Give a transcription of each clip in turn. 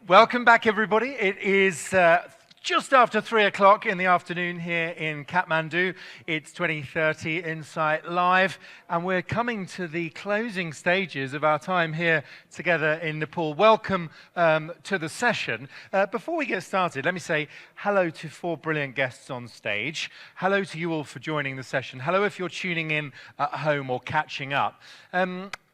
Welcome back, everybody. It is just after 3 o'clock in the afternoon here in Kathmandu. It's 2030 Insight Live, and we're coming to the closing stages of our time here together in Nepal. Welcome to the session. Before we get started, let me say hello to 4 brilliant guests on stage. Hello to you all for joining the session. Hello if you're tuning in at home or catching up.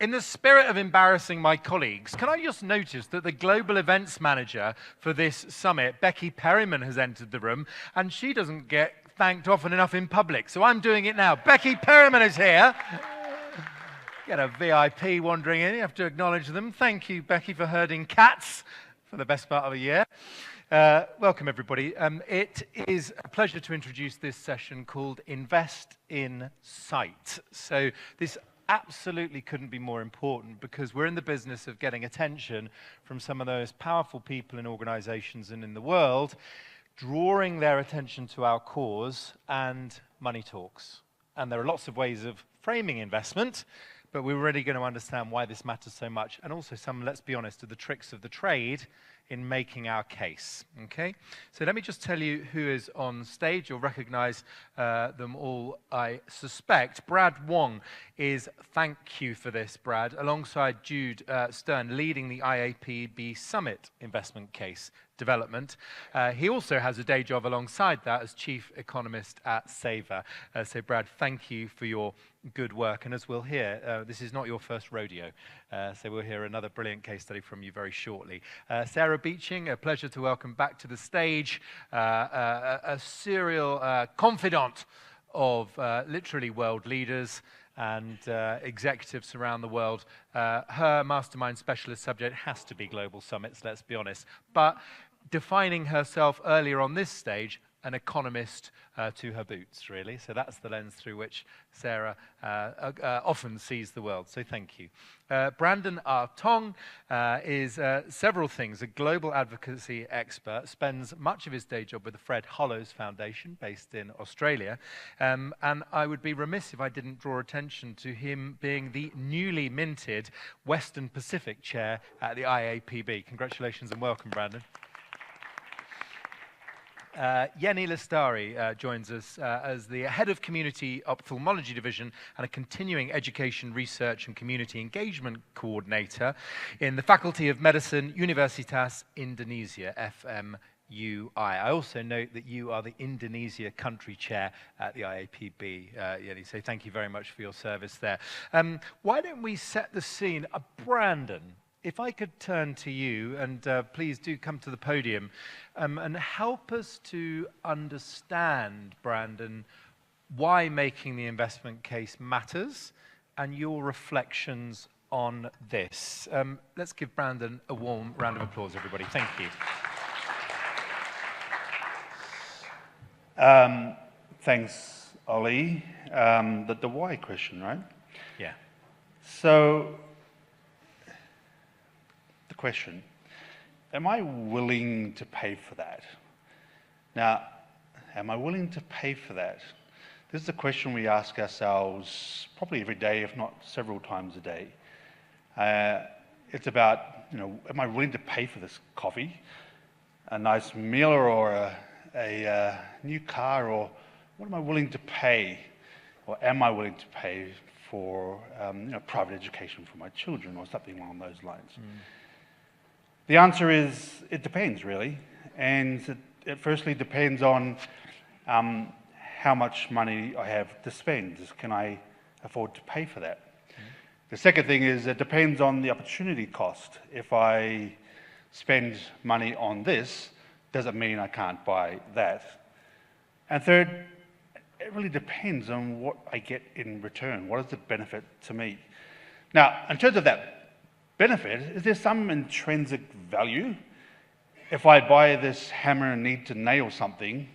In the spirit of embarrassing my colleagues, can I just notice that the global events manager for this summit, Becky Perryman, has entered the room, and she doesn't get thanked often enough in public, so I'm doing it now. Becky Perryman is here. Get a VIP wandering in, you have to acknowledge them. Thank you, Becky, for herding cats for the best part of a year. Welcome, everybody. It is a pleasure to introduce this session called Invest in Sight. So this absolutely couldn't be more important, because we're in the business of getting attention from some of those powerful people in organizations and in the world, drawing their attention to our cause, and money talks. And there are lots of ways of framing investment, but we're really going to understand why this matters so much, and also some, let's be honest, of the tricks of the trade in making our case, okay? So let me just tell you who is on stage. You'll recognize them all, I suspect. Brad Wong is, thank you for this, Brad, alongside Jude Stern, leading the IAPB Summit investment case development. He also has a day job alongside that as chief economist at Saver. So Brad, thank you for your good work. And as we'll hear, this is not your first rodeo. So we'll hear another brilliant case study from you very shortly. Sarah Beeching, a pleasure to welcome back to the stage, a serial confidant of literally world leaders and executives around the world. Her mastermind specialist subject has to be global summits, let's be honest. But defining herself earlier on this stage, an economist to her boots, really. So that's the lens through which Sarah often sees the world. So thank you. Brandon R. Tong is several things, a global advocacy expert, spends much of his day job with the Fred Hollows Foundation, based in Australia. And I would be remiss if I didn't draw attention to him being the newly minted Western Pacific Chair at the IAPB. Congratulations and welcome, Brandon. Yenny Lestari joins us as the head of Community Ophthalmology Division and a continuing education, research and community engagement coordinator in the Faculty of Medicine, Universitas Indonesia, FMUI. I also note that you are the Indonesia country chair at the IAPB, Yenny, so thank you very much for your service there. Why don't we set the scene? Brandon, if I could turn to you, and please do come to the podium, and help us to understand, Brandon, why making the investment case matters, and your reflections on this. Let's give Brandon a warm round of applause, everybody. Thank you. Thanks, Ollie. The why question, right? Yeah. So, question, am I willing to pay for that? Now, am I willing to pay for that? This is a question we ask ourselves probably every day, if not several times a day. It's about, am I willing to pay for this coffee, a nice meal, or a new car, or what am I willing to pay, or am I willing to pay for private education for my children, or something along those lines? The answer is, it depends, really. And it firstly depends on how much money I have to spend. Can I afford to pay for that? The second thing is, it depends on the opportunity cost. If I spend money on this, does it mean I can't buy that? And third, it really depends on what I get in return. What is the benefit to me? Now, in terms of that benefit, is there some intrinsic value? If I buy this hammer and need to nail something,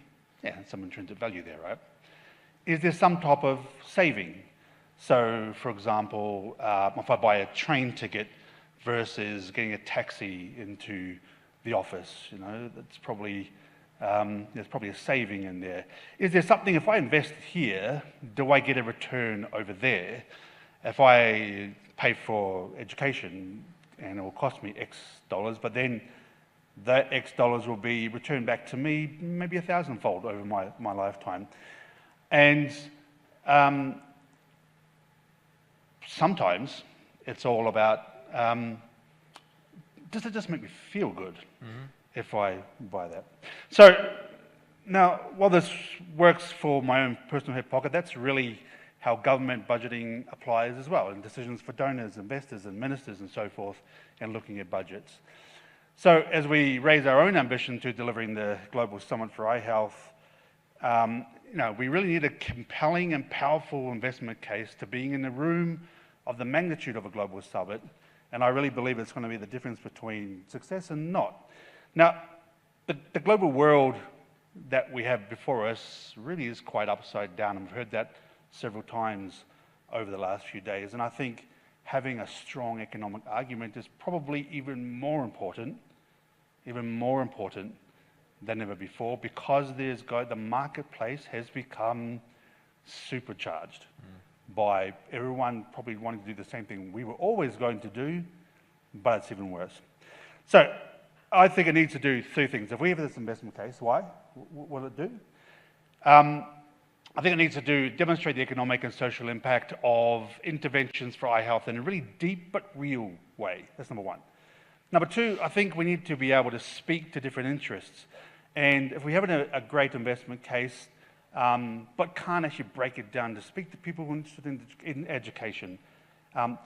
yeah, some intrinsic value there, right? Is there some type of saving? So, for example, if I buy a train ticket versus getting a taxi into the office, that's probably there's probably a saving in there. Is there something, if I invest here, do I get a return over there? If I pay for education and it will cost me X dollars, but then that X dollars will be returned back to me maybe 1,000-fold over my lifetime. And sometimes it's all about, does it just make me feel good if I buy that? So now, while this works for my own personal hip pocket, that's really how government budgeting applies as well, in decisions for donors, investors, and ministers, and so forth, and looking at budgets. So as we raise our own ambition to delivering the Global Summit for Eye Health, we really need a compelling and powerful investment case to being in the room of the magnitude of a global summit, and I really believe it's going to be the difference between success and not. Now, the global world that we have before us really is quite upside down, and we've heard that several times over the last few days, and I think having a strong economic argument is probably even more important than ever before, because the marketplace has become supercharged by everyone probably wanting to do the same thing we were always going to do, but it's even worse. So I think it needs to do two things. If we have this investment case, why? What will it do? I think it needs to demonstrate the economic and social impact of interventions for eye health in a really deep but real way. That's number one. Number two, I think we need to be able to speak to different interests. And if we have a great investment case, but can't actually break it down, to speak to people who are interested in education,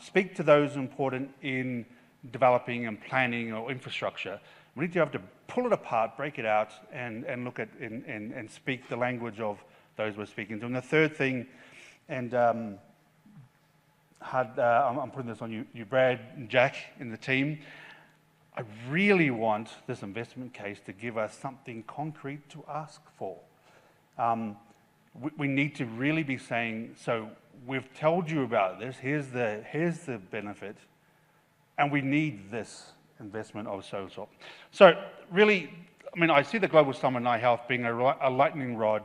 speak to those important in developing and planning or infrastructure, we need to have to pull it apart, break it out, and look at and speak the language of those we're speaking to. And the third thing, and I'm putting this on you, Brad and Jack in the team, I really want this investment case to give us something concrete to ask for. We need to really be saying, so we've told you about this, here's the benefit, and we need this investment of so. So really, I see the Global Summit on Eye Health being a lightning rod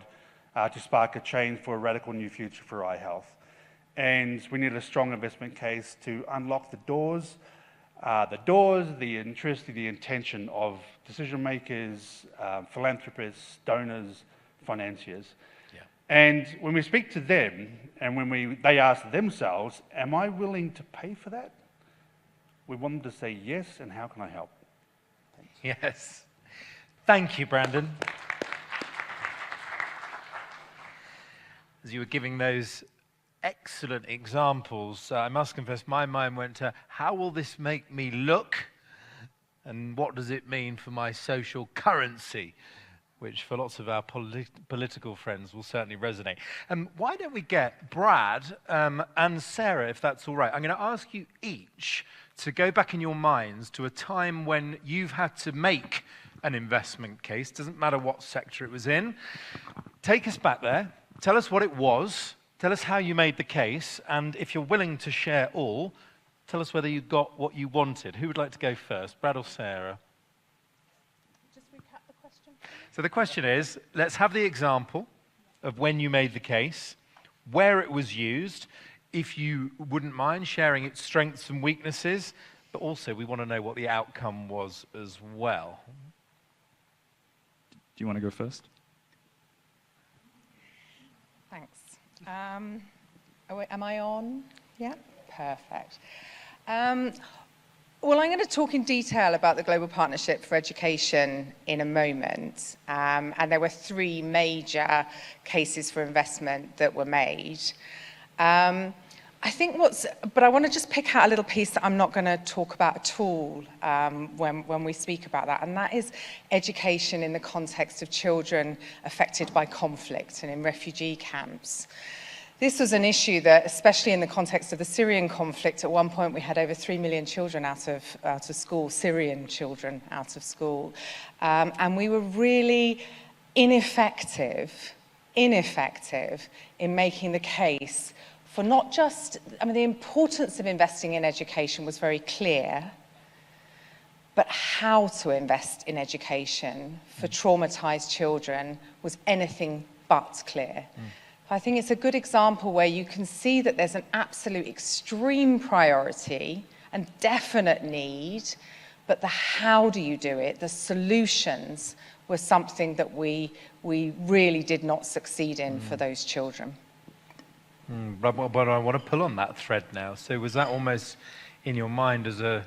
to spark a change for a radical new future for eye health. And we need a strong investment case to unlock the doors, the interest, the intention of decision makers, philanthropists, donors, financiers. Yeah. And when we speak to them, and when they ask themselves, am I willing to pay for that? We want them to say yes, and how can I help? Thanks. Yes. Thank you, Brandon. As you were giving those excellent examples, I must confess my mind went to, how will this make me look? And what does it mean for my social currency? Which for lots of our political friends will certainly resonate. Why don't we get Brad and Sarah, if that's all right. I'm going to ask you each to go back in your minds to a time when you've had to make an investment case, doesn't matter what sector it was in. Take us back there, tell us what it was, tell us how you made the case, and if you're willing to share all, tell us whether you got what you wanted. Who would like to go first, Brad or Sarah? Just recap the question. So the question is, let's have the example of when you made the case, where it was used, if you wouldn't mind sharing its strengths and weaknesses, but also we want to know what the outcome was as well. Do you want to go first? Thanks. Am I on? Yeah? Perfect. Well, I'm going to talk in detail about the Global Partnership for Education in a moment. And there were three major cases for investment that were made. But I want to just pick out a little piece that I'm not going to talk about at all when we speak about that, and that is education in the context of children affected by conflict and in refugee camps. This was an issue that, especially in the context of the Syrian conflict, at one point we had over 3 million children out of school, Syrian children out of school, and we were really ineffective in making the case for not just, the importance of investing in education was very clear, but how to invest in education for traumatized children was anything but clear. I think it's a good example where you can see that there's an absolute extreme priority and definite need but the how do you do it, the solutions, was something that we really did not succeed in for those children. But I want to pull on that thread now. So was that almost in your mind as a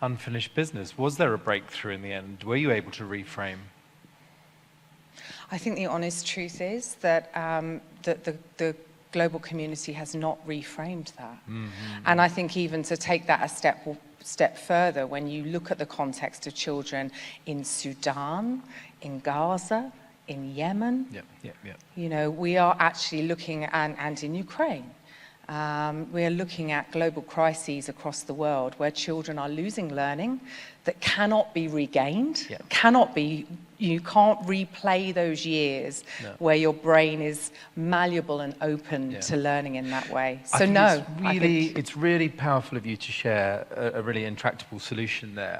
unfinished business? Was there a breakthrough in the end? Were you able to reframe? I think the honest truth is that the global community has not reframed that. And I think even to take that a step further, when you look at the context of children in Sudan, in Gaza, in Yemen, you know, we are actually looking at, and in Ukraine, we are looking at global crises across the world where children are losing learning that cannot be regained, you can't replay those years where your brain is malleable and open to learning in that way. So no, it's really powerful of you to share a really intractable solution there.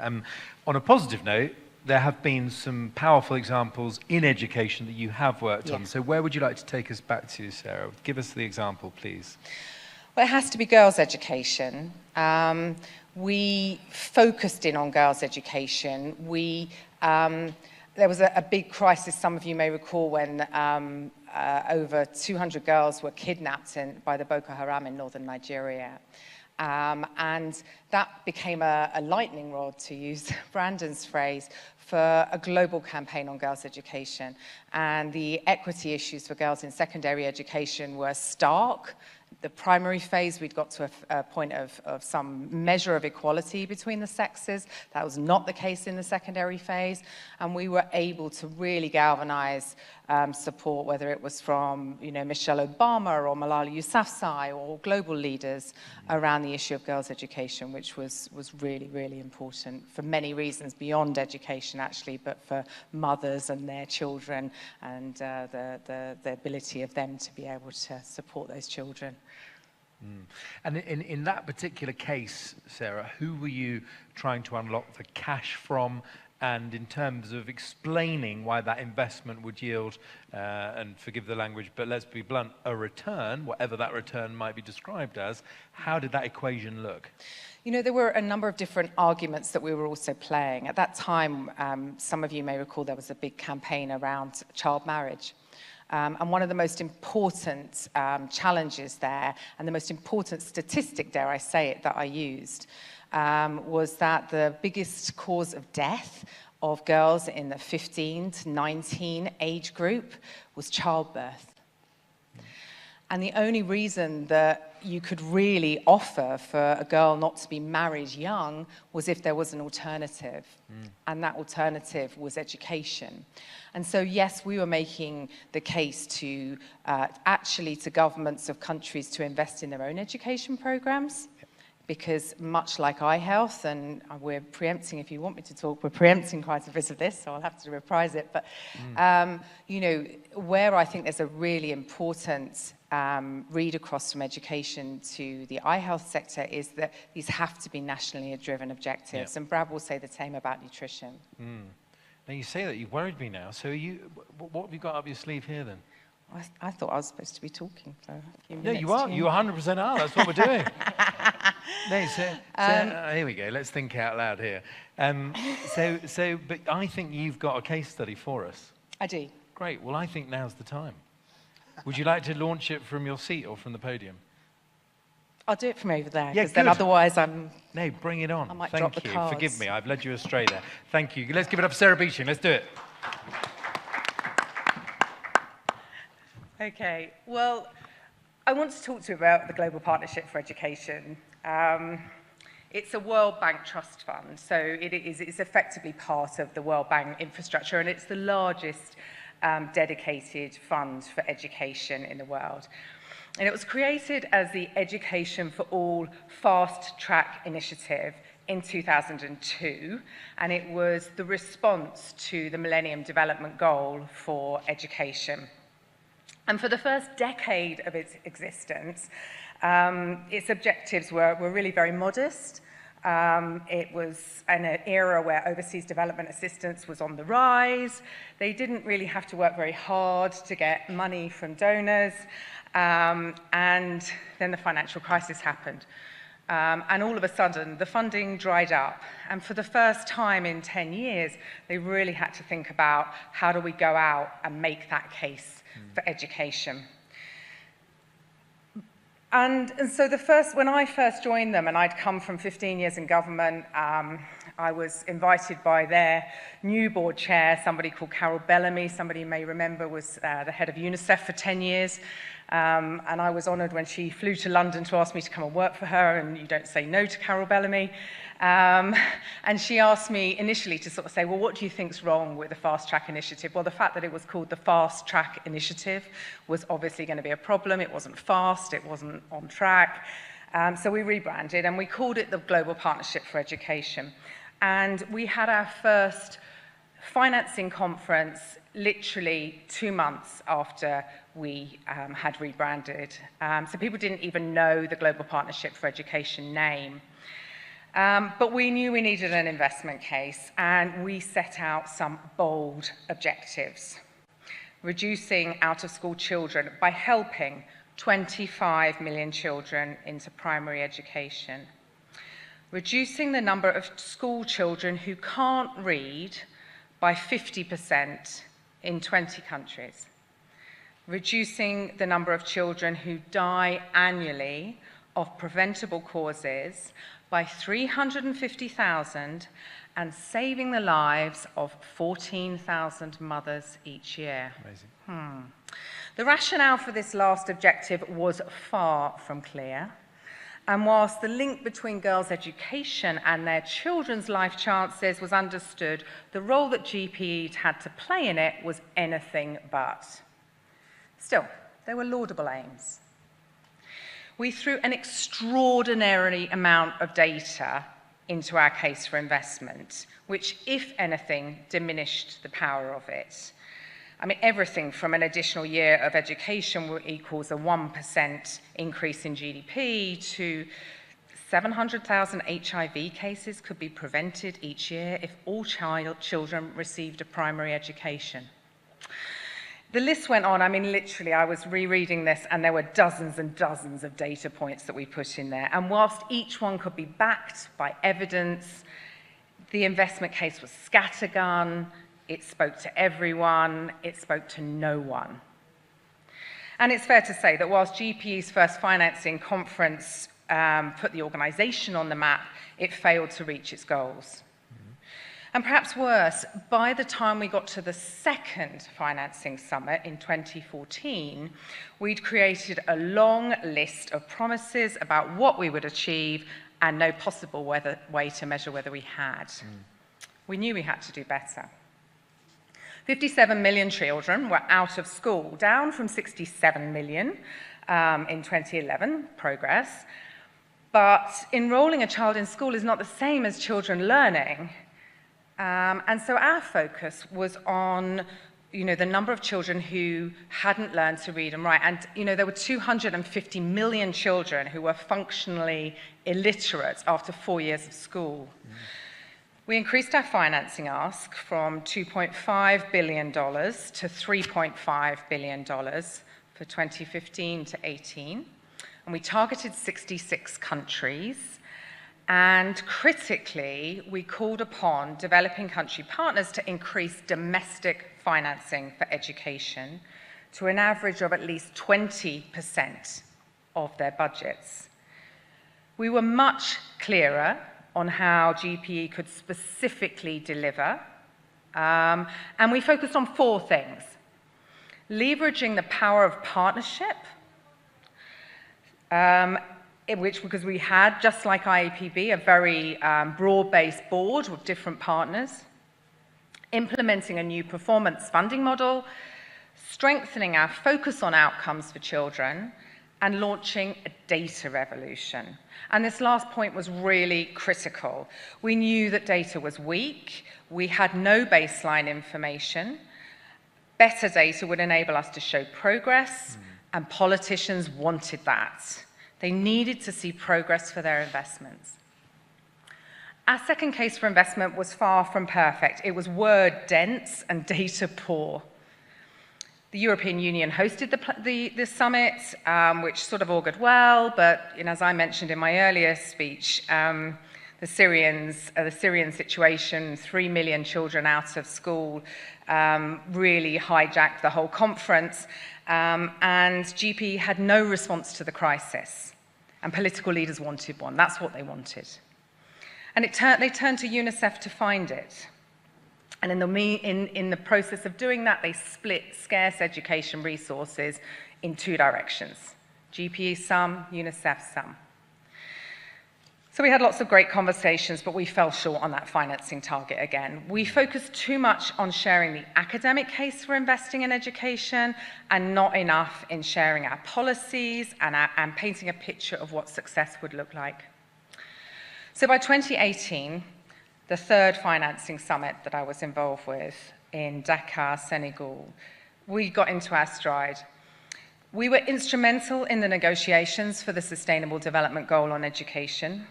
On a positive note, there have been some powerful examples in education that you have worked on. So where would you like to take us back to, Sarah? Give us the example, please. Well, it has to be girls' education. We focused in on girls' education. There was a big crisis, some of you may recall, when over 200 girls were kidnapped by the Boko Haram in northern Nigeria. And that became a lightning rod, to use Brandon's phrase, for a global campaign on girls' education. And the equity issues for girls in secondary education were stark. The primary phase, we'd got to a point of some measure of equality between the sexes. That was not the case in the secondary phase. And we were able to really galvanize support, whether it was from, you know, Michelle Obama or Malala Yousafzai or global leaders around the issue of girls' education, which was really, really important for many reasons beyond education, actually, but for mothers and their children and the ability of them to be able to support those children. And in that particular case, Sarah, who were you trying to unlock the cash from? And in terms of explaining why that investment would yield, and forgive the language, but let's be blunt, a return, whatever that return might be described as, how did that equation look? You know, there were a number of different arguments that we were also playing. At that time, some of you may recall there was a big campaign around child marriage. And one of the most important challenges there, and the most important statistic, dare I say it, that I used, was that the biggest cause of death of girls in the 15 to 19 age group was childbirth. And the only reason that you could really offer for a girl not to be married young was if there was an alternative. And that alternative was education. And so, yes, we were making the case to actually to governments of countries to invest in their own education programs. Because much like eye health, and we're preempting, if you want me to talk, we're preempting quite a bit of this, so I'll have to reprise it. But, you know, where I think there's a really important read across from education to the eye health sector is that these have to be nationally driven objectives. And Brad will say the same about nutrition. Now, you say that, you worried me now. So what have you got up your sleeve here then? I thought I was supposed to be talking for a few minutes. No, you are. You 100% are. That's what we're doing. No, here we go. Let's think out loud here. But I think you've got a case study for us. I do. Great. Well, I think now's the time. Would you like to launch it from your seat or from the podium? I'll do it from over there, because then otherwise I'm... No, bring it on. I might Thank drop the you. cards. Forgive me. I've led you astray there. Thank you. Let's give it up for Sarah Beeching. Let's do it. Okay, well, I want to talk to you about the Global Partnership for Education. It's a World Bank Trust Fund, so it's effectively part of the World Bank infrastructure, and it's the largest dedicated fund for education in the world. And it was created as the Education for All Fast Track Initiative in 2002, and it was the response to the Millennium Development Goal for education. And for the first decade of its existence, its objectives were really very modest. It was in an era where overseas development assistance was on the rise. They didn't really have to work very hard to get money from donors. And then the financial crisis happened. And all of a sudden, the funding dried up. And for the first time in 10 years, they really had to think about how do we go out and make that case for education. And so when I first joined them, and I'd come from 15 years in government, I was invited by their new board chair, somebody called Carol Bellamy. Somebody you may remember was the head of UNICEF for 10 years. And I was honoured when she flew to London to ask me to come and work for her, and you don't say no to Carol Bellamy. And she asked me initially to sort of say, well, what do you think's wrong with the Fast Track Initiative? Well, the fact that it was called the Fast Track Initiative was obviously going to be a problem. It wasn't fast, it wasn't on track. So we rebranded and we called it the Global Partnership for Education. And we had our first financing conference literally 2 months after we had rebranded. So people didn't even know the Global Partnership for Education name. But we knew we needed an investment case, and we set out some bold objectives. Reducing out-of-school children by helping 25 million children into primary education. Reducing the number of school children who can't read by 50% in 20 countries. Reducing the number of children who die annually of preventable causes by 350,000 and saving the lives of 14,000 mothers each year. Amazing. The rationale for this last objective was far from clear. And whilst the link between girls' education and their children's life chances was understood, the role that GPEs had to play in it was anything but. Still, they were laudable aims. We threw an extraordinary amount of data into our case for investment, which, if anything, diminished the power of it. I mean, everything from an additional year of education equals a 1% increase in GDP to 700,000 HIV cases could be prevented each year if all children received a primary education. The list went on. I mean, literally, I was rereading this, and there were dozens and dozens of data points that we put in there. And whilst each one could be backed by evidence, the investment case was scattergun. It spoke to everyone. It spoke to no one. And it's fair to say that whilst GPE's first financing conference put the organisation on the map, it failed to reach its goals. And perhaps worse, by the time we got to the second financing summit in 2014, we'd created a long list of promises about what we would achieve and no possible way to measure whether we had. We knew we had to do better. 57 million children were out of school, down from 67 million in 2011, progress. But enrolling a child in school is not the same as children learning. And so our focus was on, the number of children who hadn't learned to read and write. And, there were 250 million children who were functionally illiterate after 4 years of school. We increased our financing ask from $2.5 billion to $3.5 billion for 2015 to 18. And we targeted 66 countries. And critically, we called upon developing country partners to increase domestic financing for education to an average of at least 20% of their budgets. We were much clearer on how GPE could specifically deliver, and we focused on 4 things. Leveraging the power of partnership, because we had, just like IAPB, a very broad-based board with different partners, implementing a new performance funding model, strengthening our focus on outcomes for children, and launching a data revolution. And this last point was really critical. We knew that data was weak. We had no baseline information. Better data would enable us to show progress, and politicians wanted that. They needed to see progress for their investments. Our second case for investment was far from perfect. It was word dense and data poor. The European Union hosted the summit, which sort of augured well, but as I mentioned in my earlier speech, the Syrian situation, 3 million children out of school, really hijacked the whole conference, and GPE had no response to the crisis, and political leaders wanted one. That's what they wanted. And they turned to UNICEF to find it. And in the process of doing that, they split scarce education resources in two directions. GPE some, UNICEF some. So we had lots of great conversations, but we fell short on that financing target again. We focused too much on sharing the academic case for investing in education and not enough in sharing our policies and painting a picture of what success would look like. So by 2018, the third financing summit that I was involved with in Dakar, Senegal, we got into our stride. We were instrumental in the negotiations for the Sustainable Development Goal on education.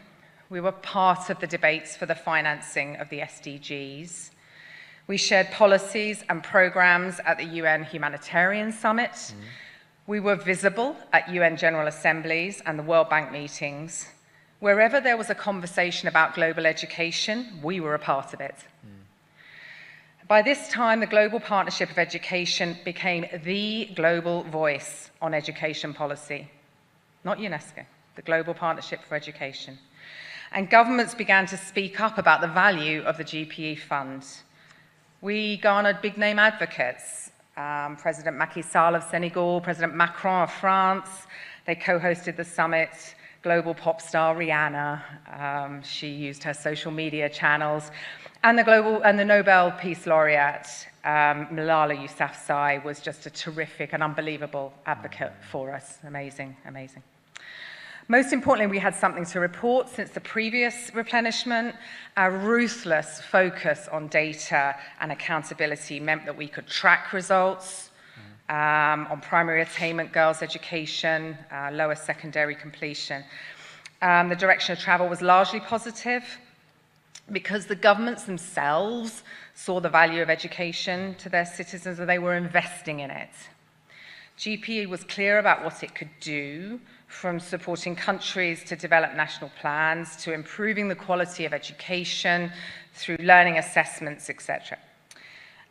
We were part of the debates for the financing of the SDGs. We shared policies and programs at the UN Humanitarian Summit. We were visible at UN General Assemblies and the World Bank meetings. Wherever there was a conversation about global education, we were a part of it. By this time, the Global Partnership of Education became the global voice on education policy. Not UNESCO, the Global Partnership for Education. And governments began to speak up about the value of the GPE fund. We garnered big-name advocates, President Macky Sall of Senegal, President Macron of France. They co-hosted the summit. Global pop star Rihanna, she used her social media channels, and the Nobel Peace Laureate Malala Yousafzai was just a terrific and unbelievable advocate for us. Amazing, amazing. Most importantly, we had something to report since the previous replenishment. Our ruthless focus on data and accountability meant that we could track results. On primary attainment, girls' education, lower secondary completion. The direction of travel was largely positive because the governments themselves saw the value of education to their citizens and they were investing in it. GPE was clear about what it could do, from supporting countries to develop national plans, to improving the quality of education through learning assessments, etc.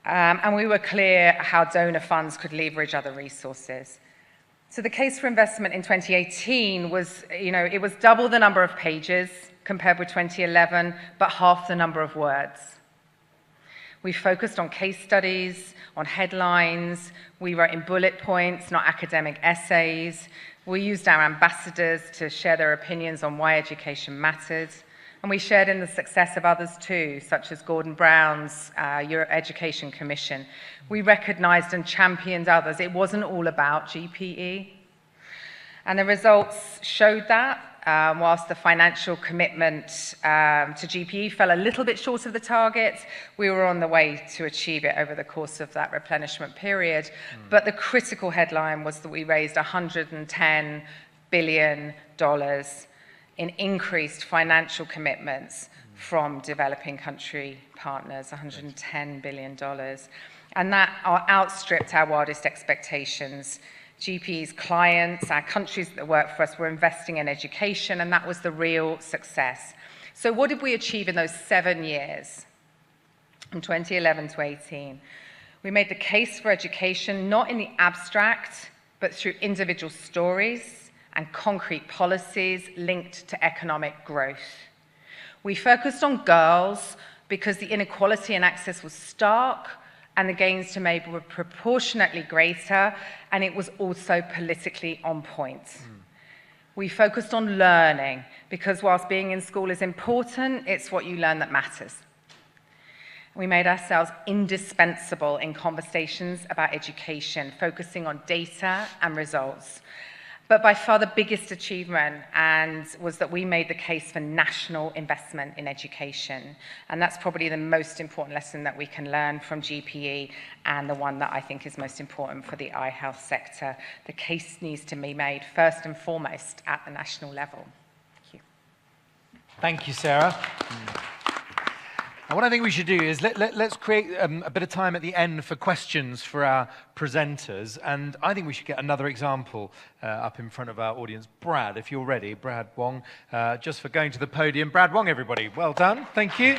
And we were clear how donor funds could leverage other resources. So the case for investment in 2018 was, it was double the number of pages compared with 2011, but half the number of words. We focused on case studies, on headlines. We wrote in bullet points, not academic essays. We used our ambassadors to share their opinions on why education mattered. And we shared in the success of others too, such as Gordon Brown's Europe Education Commission. We recognized and championed others. It wasn't all about GPE. And the results showed that, whilst the financial commitment to GPE fell a little bit short of the target, we were on the way to achieve it over the course of that replenishment period. But the critical headline was that we raised $110 billion in increased financial commitments from developing country partners, $110 billion. And that outstripped our wildest expectations. GPE's clients, our countries that work for us, were investing in education, and that was the real success. So what did we achieve in those 7 years, from 2011 to 18? We made the case for education, not in the abstract, but through individual stories and concrete policies linked to economic growth. We focused on girls because the inequality in access was stark and the gains to be made were proportionately greater, and it was also politically on point. We focused on learning because whilst being in school is important, it's what you learn that matters. We made ourselves indispensable in conversations about education, focusing on data and results. But by far the biggest achievement was that we made the case for national investment in education. And that's probably the most important lesson that we can learn from GPE, and the one that I think is most important for the eye health sector. The case needs to be made first and foremost at the national level. Thank you. Thank you, Sarah. And what I think we should do is let's create a bit of time at the end for questions for our presenters. And I think we should get another example up in front of our audience. Brad, if you're ready, Brad Wong, just for going to the podium. Brad Wong, everybody. Well done. Thank you.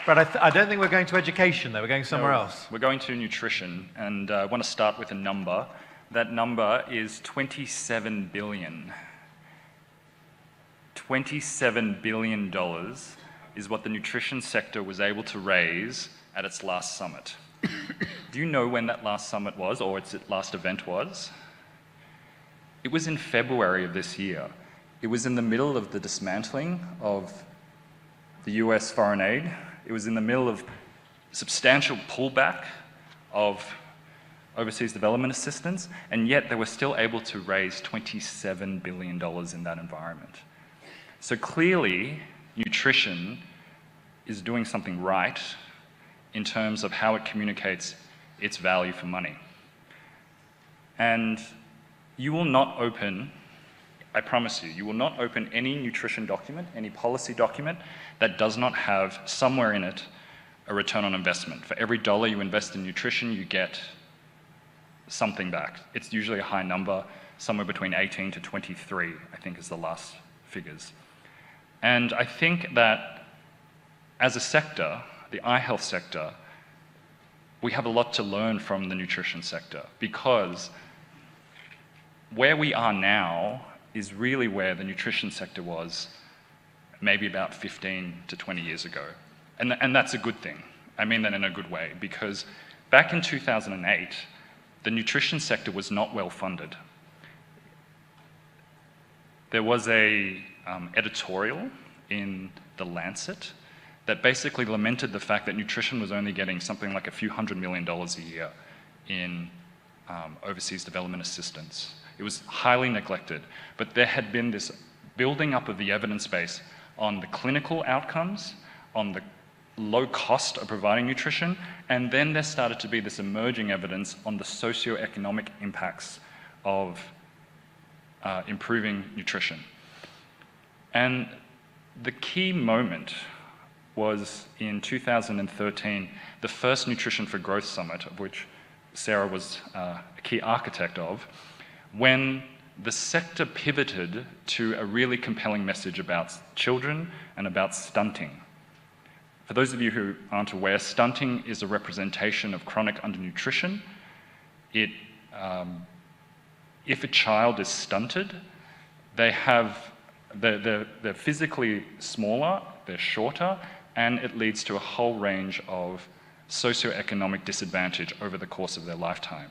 Brad, I don't think we're going to education, though. We're going somewhere else. We're going to nutrition, and I want to start with a number. That number is 27 billion. $27 billion is what the nutrition sector was able to raise at its last summit. Do you know when that last summit was, or its last event was? It was in February of this year. It was in the middle of the dismantling of the US foreign aid. It was in the middle of substantial pullback of overseas development assistance, and yet they were still able to raise $27 billion in that environment. So clearly, nutrition is doing something right in terms of how it communicates its value for money. And you will not open, I promise you, you will not open any nutrition document, any policy document that does not have somewhere in it a return on investment. For every dollar you invest in nutrition, you get something back. It's usually a high number, somewhere between 18 to 23, I think is the last figures. And I think that as a sector, the eye health sector, we have a lot to learn from the nutrition sector, because where we are now is really where the nutrition sector was maybe about 15 to 20 years ago. And that's a good thing. I mean that in a good way, because back in 2008, the nutrition sector was not well funded. There was a editorial in The Lancet that basically lamented the fact that nutrition was only getting something like a few $100 million a year in overseas development assistance. It was highly neglected, but there had been this building up of the evidence base on the clinical outcomes, on the low cost of providing nutrition, and then there started to be this emerging evidence on the socioeconomic impacts of improving nutrition. And the key moment was in 2013, the first Nutrition for Growth Summit, of which Sarah was a key architect of, when the sector pivoted to a really compelling message about children and about stunting. For those of you who aren't aware, stunting is a representation of chronic undernutrition. If a child is stunted, they're physically smaller, they're shorter, and it leads to a whole range of socioeconomic disadvantage over the course of their lifetime.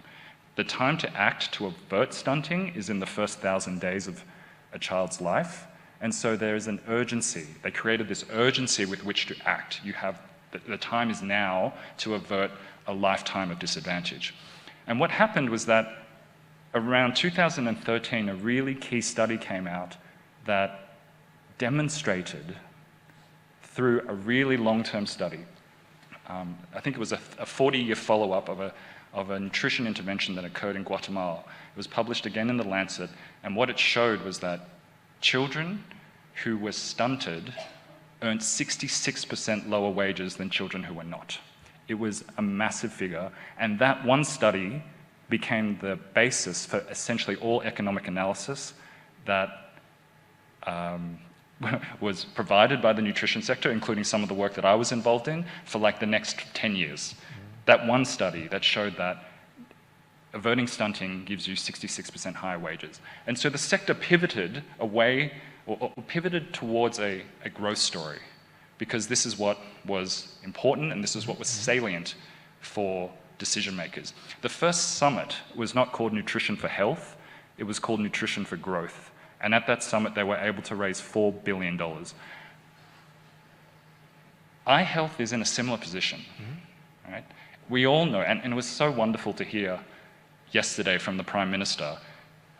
The time to act to avert stunting is in the first 1,000 days of a child's life. And so there is an urgency. They created this urgency with which to act. You have, the time is now to avert a lifetime of disadvantage. And what happened was that around 2013, a really key study came out that demonstrated through a really long-term study, I think it was a 40-year follow-up of a nutrition intervention that occurred in Guatemala. It was published again in The Lancet, and what it showed was that children who were stunted earned 66% lower wages than children who were not. It was a massive figure, and that one study became the basis for essentially all economic analysis that was provided by the nutrition sector, including some of the work that I was involved in, for like the next 10 years. That one study that showed that averting stunting gives you 66% higher wages. And so the sector pivoted away, or pivoted towards a growth story, because this is what was important and this is what was salient for decision makers. The first summit was not called Nutrition for Health, it was called Nutrition for Growth. And at that summit, they were able to raise $4 billion. Eye health is in a similar position, right? We all know, and it was so wonderful to hear yesterday from the Prime Minister.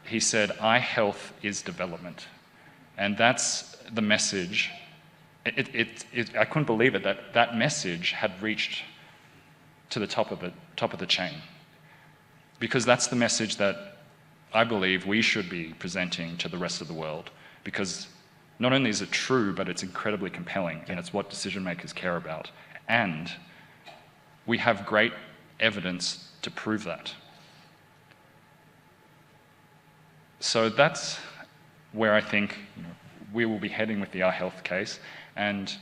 He said, eye health is development. And that's the message. I couldn't believe it, that message had reached to the top of the chain. Because that's the message that I believe we should be presenting to the rest of the world. Because Not only is it true, but it's incredibly compelling, and it's what decision makers care about. And we have great evidence to prove that. So that's where I think we will be heading with the Our Health case, and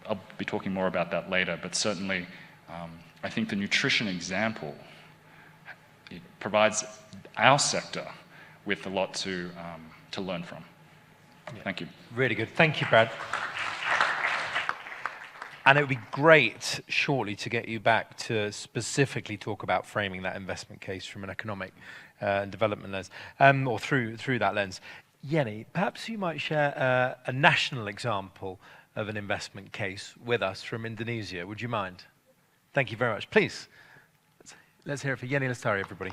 I'll be talking more about that later, but certainly I think the nutrition example provides our sector with a lot to learn from. Yeah. Thank you. Really good. Thank you, Brad. And it would be great shortly to get you back to specifically talk about framing that investment case from an economic and development lens, or through that lens. Yeni, perhaps you might share a national example of an investment case with us from Indonesia. Would you mind? Thank you very much. Please, let's hear it for Yeni Lestari, everybody.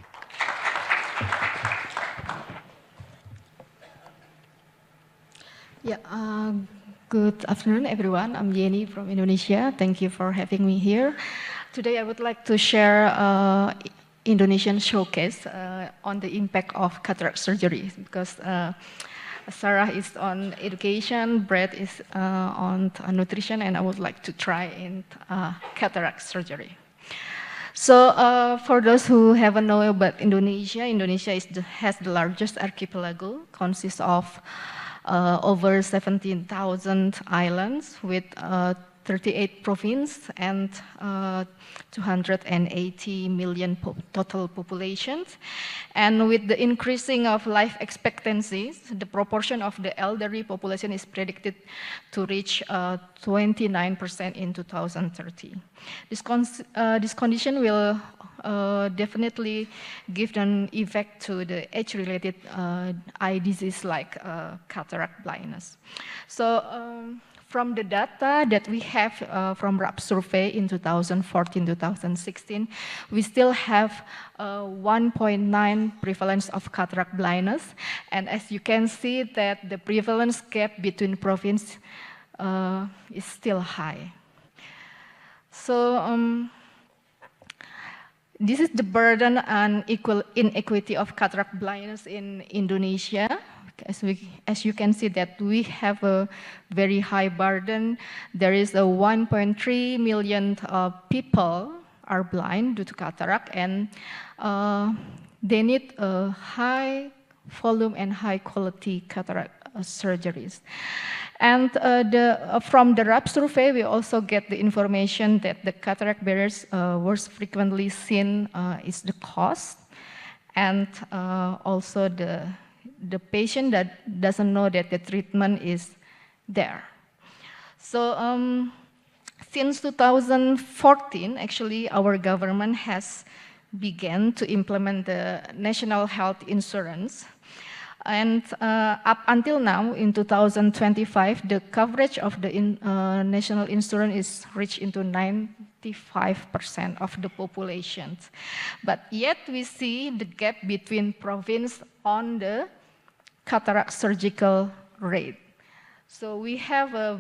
Yeah, good afternoon, everyone. I'm Yeni from Indonesia. Thank you for having me here. Today, I would like to share Indonesian showcase on the impact of cataract surgery, because Sarah is on education, Brad is on nutrition, and I would like to try in cataract surgery. So for those who haven't known about Indonesia, Indonesia has the largest archipelago, consists of over 17,000 islands with 38 provinces and 280 million total populations. And with the increasing of life expectancies, the proportion of the elderly population is predicted to reach 29% in 2030. This condition will definitely give an effect to the age-related eye disease like cataract blindness. So from the data that we have from RAP survey in 2014-2016, we still have 1.9 prevalence of cataract blindness. And as you can see that the prevalence gap between provinces is still high. So this is the burden and inequity of cataract blindness in Indonesia. As you can see that we have a very high burden. There is a 1.3 million people are blind due to cataract, and they need a high volume and high quality cataract surgeries. And from the RAP survey, we also get the information that the cataract barriers most frequently seen is the cost, and also the patient that doesn't know that the treatment is there. So since 2014, actually, our government has begun to implement the national health insurance. And up until now, in 2025, the coverage of the national insurance is reached into 95% of the population. But yet we see the gap between province on the cataract surgical rate. So we have a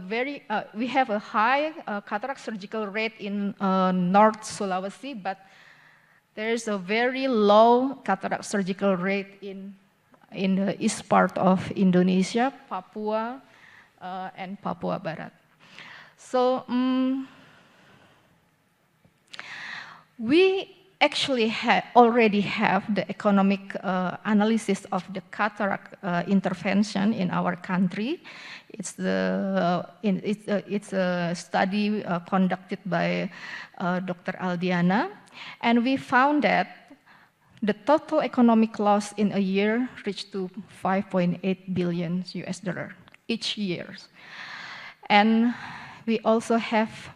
high cataract surgical rate in North Sulawesi, but there is a very low cataract surgical rate in the east part of Indonesia, Papua, and Papua Barat. So we actually already have the economic analysis of the cataract intervention in our country. It's a study conducted by Dr. Aldiana, and we found that the total economic loss in a year reached to 5.8 billion US dollar each year. And we also have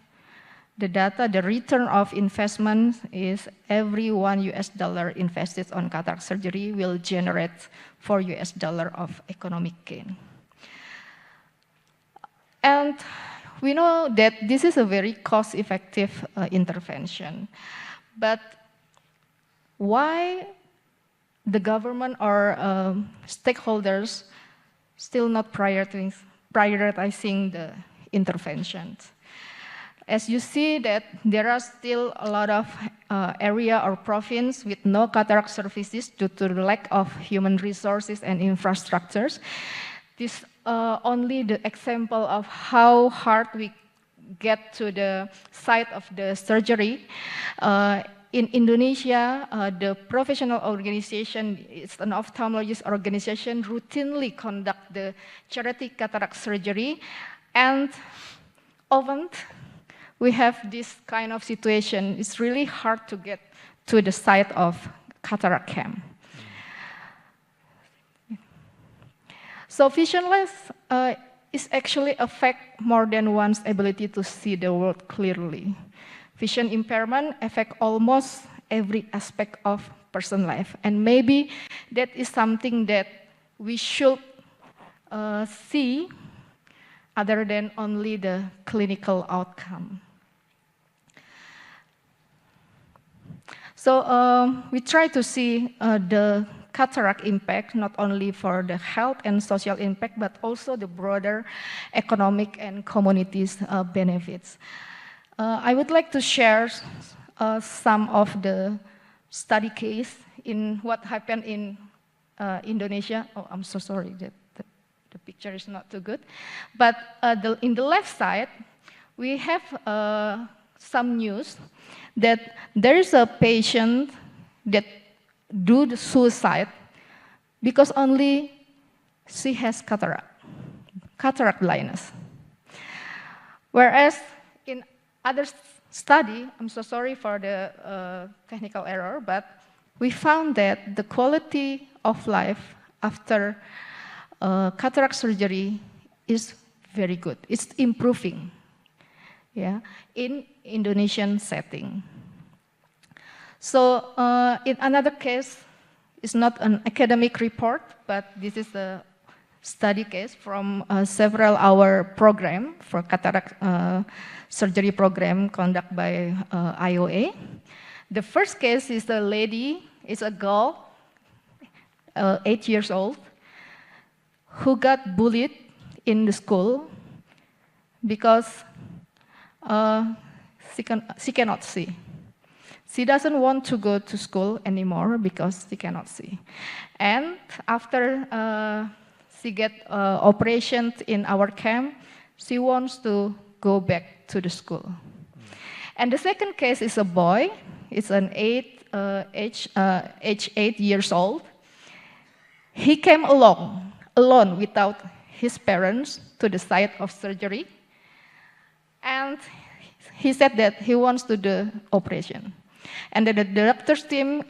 the data, the return of investment is every $1 invested on cataract surgery will generate $4 of economic gain. And we know that this is a very cost-effective intervention. But why the government or stakeholders still not prioritizing the interventions? As you see that there are still a lot of area or province with no cataract services due to the lack of human resources and infrastructures. This only the example of how hard we get to the site of the surgery. In Indonesia, the professional organization, it's an ophthalmologist organization, routinely conduct the charity cataract surgery, and often we have this kind of situation. It's really hard to get to the site of cataract camp. So vision loss is actually affect more than one's ability to see the world clearly. Vision impairment affect almost every aspect of person's life, and maybe that is something that we should see other than only the clinical outcome. So we try to see the cataract impact not only for the health and social impact, but also the broader economic and communities benefits. I would like to share some of the study case in what happened in Indonesia. Oh, I'm so sorry that the picture is not too good. But in the left side, we have some news that there is a patient that do the suicide because only she has cataract blindness. Whereas in other study, I'm so sorry for the technical error, but we found that the quality of life after cataract surgery is very good. It's improving, yeah, in Indonesian setting. So in another case, it's not an academic report, but this is a study case from several hour program for cataract surgery program conducted by IOA. The first case is a lady, it's a girl, 8 years old, who got bullied in the school because she cannot see. She doesn't want to go to school anymore because she cannot see. And after she get operation in our camp, she wants to go back to the school. And the second case is a boy. It's an age 8 years old. He came alone without his parents to the site of surgery. And he said that he wants to do operation. And the doctor's team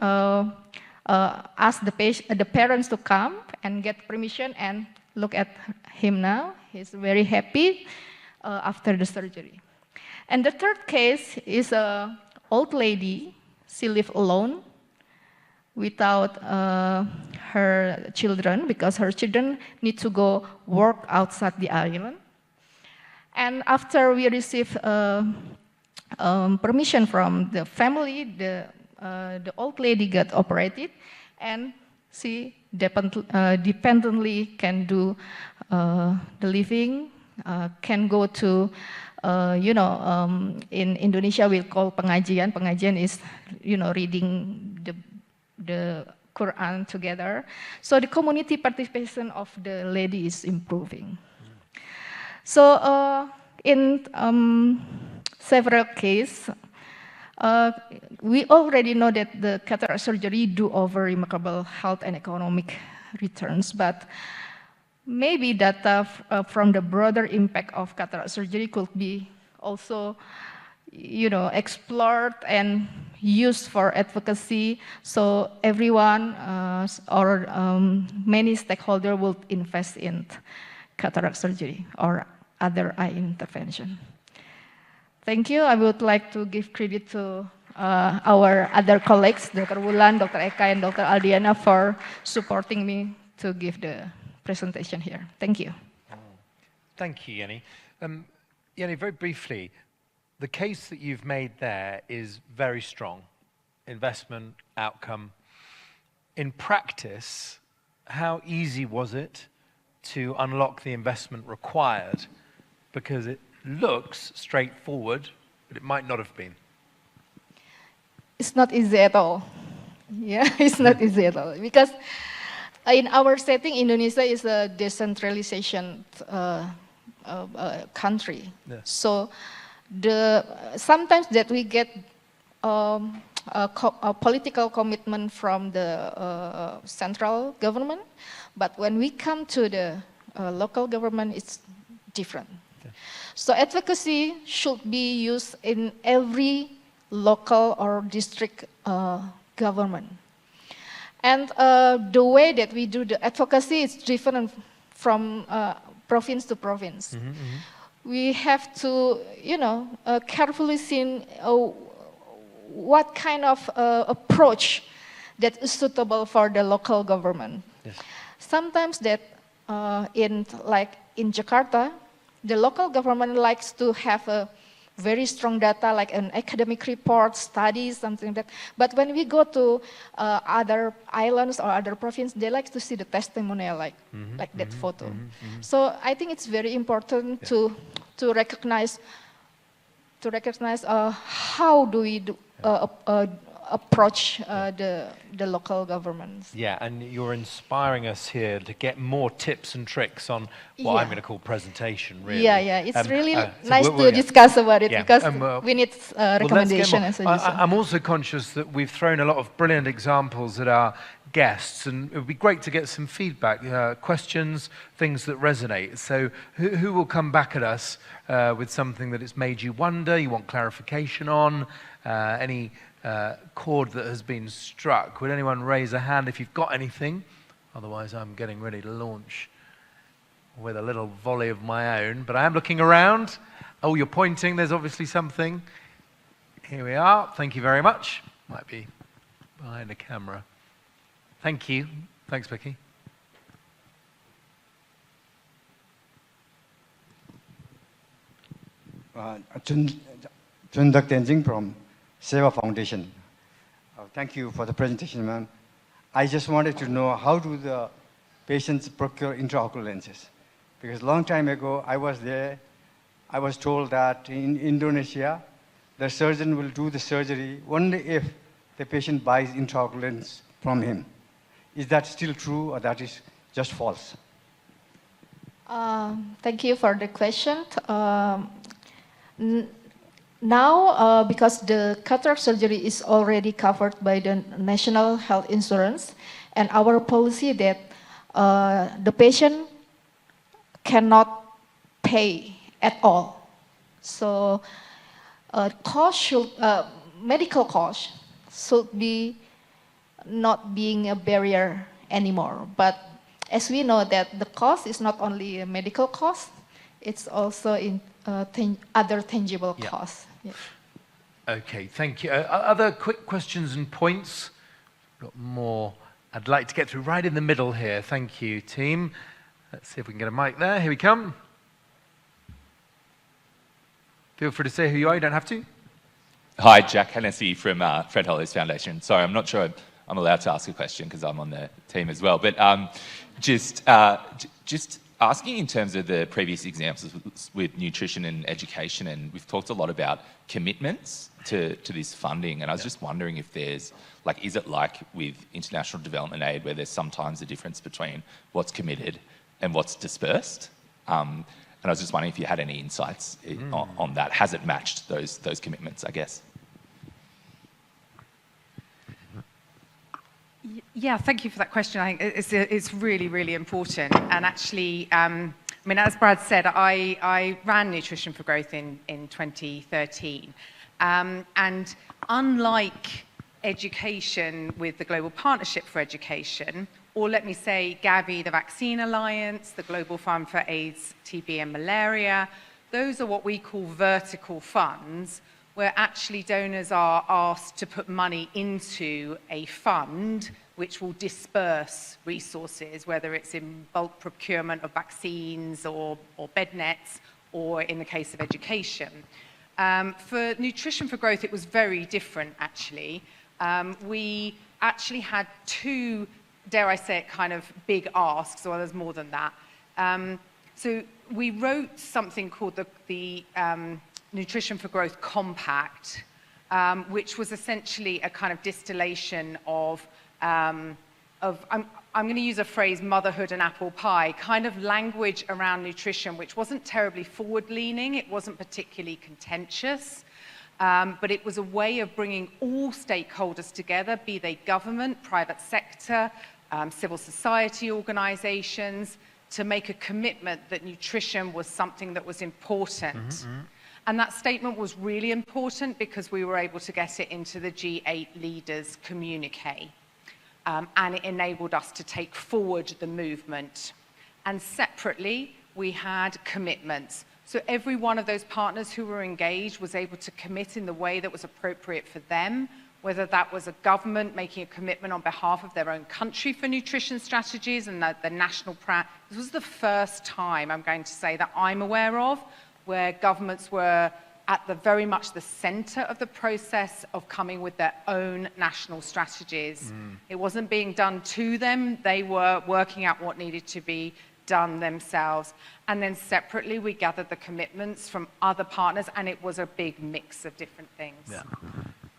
asked the parents to come and get permission and look at him now. He's very happy after the surgery. And the third case is an old lady. She lived alone without her children because her children need to go work outside the island. And after we received permission from the family, the old lady got operated, and she dependently can do the living, can go to, in Indonesia we call pengajian. Pengajian is, reading the Quran together. So the community participation of the lady is improving. So in several cases, we already know that the cataract surgery do offer remarkable health and economic returns, but maybe data from the broader impact of cataract surgery could be also, explored and used for advocacy, so everyone or many stakeholders will invest in cataract surgery or other eye intervention. Thank you. I would like to give credit to our other colleagues, Dr. Wulan, Dr. Eka, and Dr. Aldiana for supporting me to give the presentation here. Thank you. Thank you, Yenny. Yenny, very briefly, the case that you've made there is very strong. Investment, outcome. In practice, how easy was it to unlock the investment required? Because it looks straightforward, but it might not have been. It's not easy at all. Yeah, it's not easy at all. Because in our setting, Indonesia is a decentralization country. Yeah. So sometimes that we get a political commitment from the central government, but when we come to the local government, it's different. Okay. So advocacy should be used in every local or district government. And the way that we do the advocacy is different from province to province. Mm-hmm, mm-hmm. We have to, carefully see what kind of approach that is suitable for the local government. Yes. Sometimes that in Jakarta, the local government likes to have a very strong data, like an academic report, studies, something like that. But when we go to other islands or other provinces, they like to see the testimonial, like that photo. So I think it's very important to recognize how do we approach the local governments. Yeah, and you're inspiring us here to get more tips and tricks on what I'm going to call presentation, really. Yeah, it's really nice to discuss about it, because we need recommendation. I'm also conscious that we've thrown a lot of brilliant examples at our guests, and it would be great to get some feedback, questions, things that resonate. So who will come back at us with something that it's made you wonder, you want clarification on, any chord that has been struck? Would anyone raise a hand if you've got anything? Otherwise, I'm getting ready to launch with a little volley of my own. But I am looking around. Oh, you're pointing. There's obviously something. Here we are. Thank you very much. Might be behind the camera. Thank you. Thanks, Becky. Chun Dak Tenzing from Seva Foundation. Thank you for the presentation, ma'am. I just wanted to know, how do the patients procure intraocular lenses? Because a long time ago, I was there. I was told that in Indonesia, the surgeon will do the surgery only if the patient buys intraocular lens from him. Is that still true, or that is just false? Thank you for the question. Now, because the cataract surgery is already covered by the National Health Insurance, and our policy that the patient cannot pay at all. So medical cost should be not being a barrier anymore. But as we know that the cost is not only a medical cost, it's also in other tangible costs. Yeah. Okay, thank you. Other quick questions and points? Got more I'd like to get through right in the middle here. Thank you, team. Let's see if we can get a mic there. Here we come. Feel free to say who you are. You don't have to. Hi, Jack Hennessy from Fred Hollows Foundation. Sorry, I'm not sure I'm allowed to ask a question because I'm on the team as well. But just asking in terms of the previous examples with nutrition and education, and we've talked a lot about commitments to this funding, and I was just wondering if there's, like, is it like with international development aid where there's sometimes a difference between what's committed and what's dispersed? And I was just wondering if you had any insights on that. Has it matched those commitments, I guess? Yeah, thank you for that question. I think it's really, really important. And actually, I mean, as Brad said, I ran Nutrition for Growth in 2013. And unlike education with the Global Partnership for Education, or let me say Gavi, the Vaccine Alliance, the Global Fund for AIDS, TB and Malaria, those are what we call vertical funds, where actually donors are asked to put money into a fund which will disperse resources, whether it's in bulk procurement of vaccines or bed nets, or in the case of education. For Nutrition for Growth, it was very different, actually. We actually had two, dare I say it, kind of big asks, or there's more than that. So we wrote something called the Nutrition for Growth Compact, which was essentially a kind of distillation of I'm I'm going to use a phrase, motherhood and apple pie, kind of language around nutrition, which wasn't terribly forward-leaning, it wasn't particularly contentious, but it was a way of bringing all stakeholders together, be they government, private sector, civil society organizations, to make a commitment that nutrition was something that was important. And that statement was really important because we were able to get it into the G8 leaders' communique. And it enabled us to take forward the movement. And separately, we had commitments. So every one of those partners who were engaged was able to commit in the way that was appropriate for them, whether that was a government making a commitment on behalf of their own country for nutrition strategies and the national This was the first time, I'm going to say, that I'm aware of, where governments were at the very much the center of the process of coming with their own national strategies. It wasn't being done to them, they were working out what needed to be done themselves. And then separately, we gathered the commitments from other partners, and it was a big mix of different things. Yeah.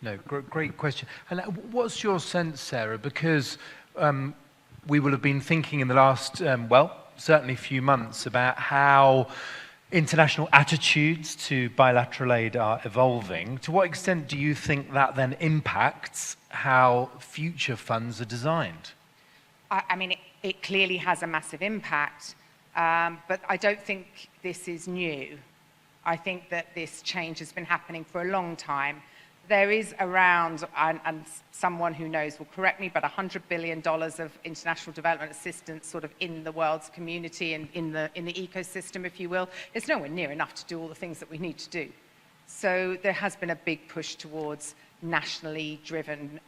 No, great question. And what's your sense, Sarah? Because we will have been thinking in the last, well, certainly few months about how international attitudes to bilateral aid are evolving. To what extent do you think that then impacts how future funds are designed? I mean, it clearly has a massive impact, but I don't think this is new. I think that this change has been happening for a long time. There is around, and someone who knows will correct me, but $100 billion of international development assistance sort of in the world's community and in the ecosystem, if you will. It's nowhere near enough to do all the things that we need to do. So there has been a big push towards nationally driven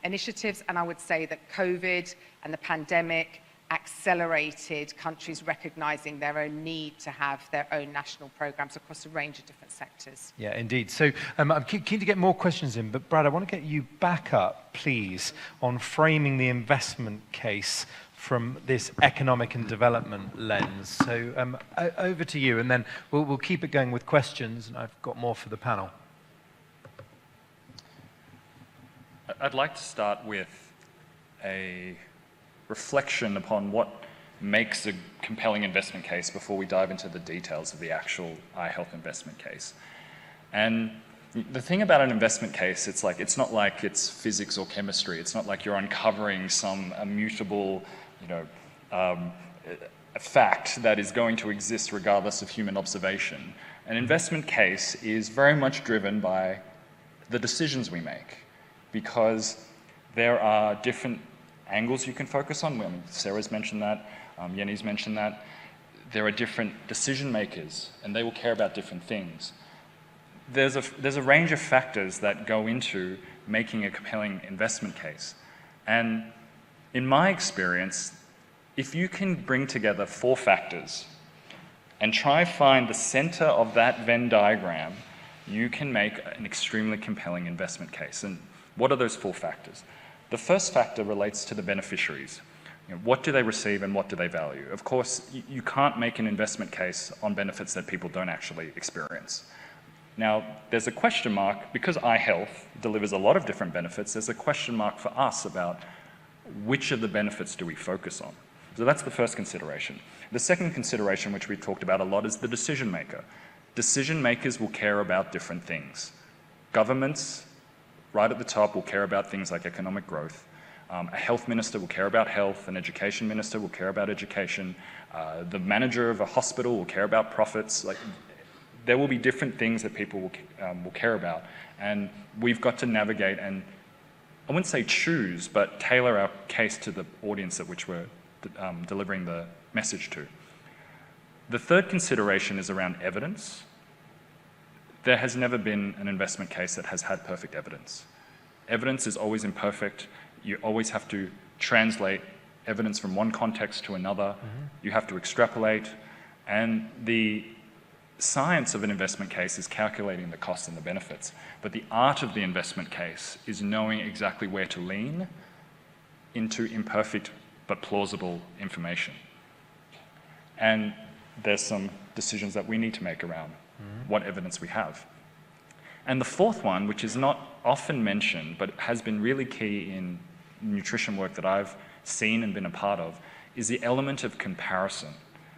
initiatives, and I would say that COVID and the pandemic accelerated countries recognizing their own need to have their own national programs across a range of different sectors. Yeah, indeed. So I'm keen to get more questions in, but Brad, I want to get you back up, please, on framing the investment case from this economic and development lens. So over to you, and then we'll keep it going with questions, and I've got more for the panel. I'd like to start with a reflection upon what makes a compelling investment case before we dive into the details of the actual eye health investment case. And the thing about an investment case, it's not like it's physics or chemistry. It's not like you're uncovering some immutable, a fact that is going to exist regardless of human observation. An investment case is very much driven by the decisions we make, because there are different angles you can focus on. Sarah's mentioned that, Yenny's mentioned that. There are different decision makers, and they will care about different things. There's a range of factors that go into making a compelling investment case. And in my experience, if you can bring together 4 factors and try find the center of that Venn diagram, you can make an extremely compelling investment case. And what are those 4 factors? The first factor relates to the beneficiaries. What do they receive and what do they value? Of course, you can't make an investment case on benefits that people don't actually experience. Now, there's a question mark, because eye health delivers a lot of different benefits, there's a question mark for us about which of the benefits do we focus on. So that's the first consideration. The second consideration, which we've talked about a lot, is the decision maker. Decision makers will care about different things. Governments, right at the top, will care about things like economic growth. A health minister will care about health. An education minister will care about education. The manager of a hospital will care about profits. There will be different things that people will care about. And we've got to navigate and, I wouldn't say choose, but tailor our case to the audience at which we're delivering the message to. The third consideration is around evidence. There has never been an investment case that has had perfect evidence. Evidence is always imperfect. You always have to translate evidence from one context to another. You have to extrapolate. And the science of an investment case is calculating the costs and the benefits. But the art of the investment case is knowing exactly where to lean into imperfect but plausible information. And there's some decisions that we need to make around what evidence we have. And the fourth one, which is not often mentioned, but has been really key in nutrition work that I've seen and been a part of is the element of comparison.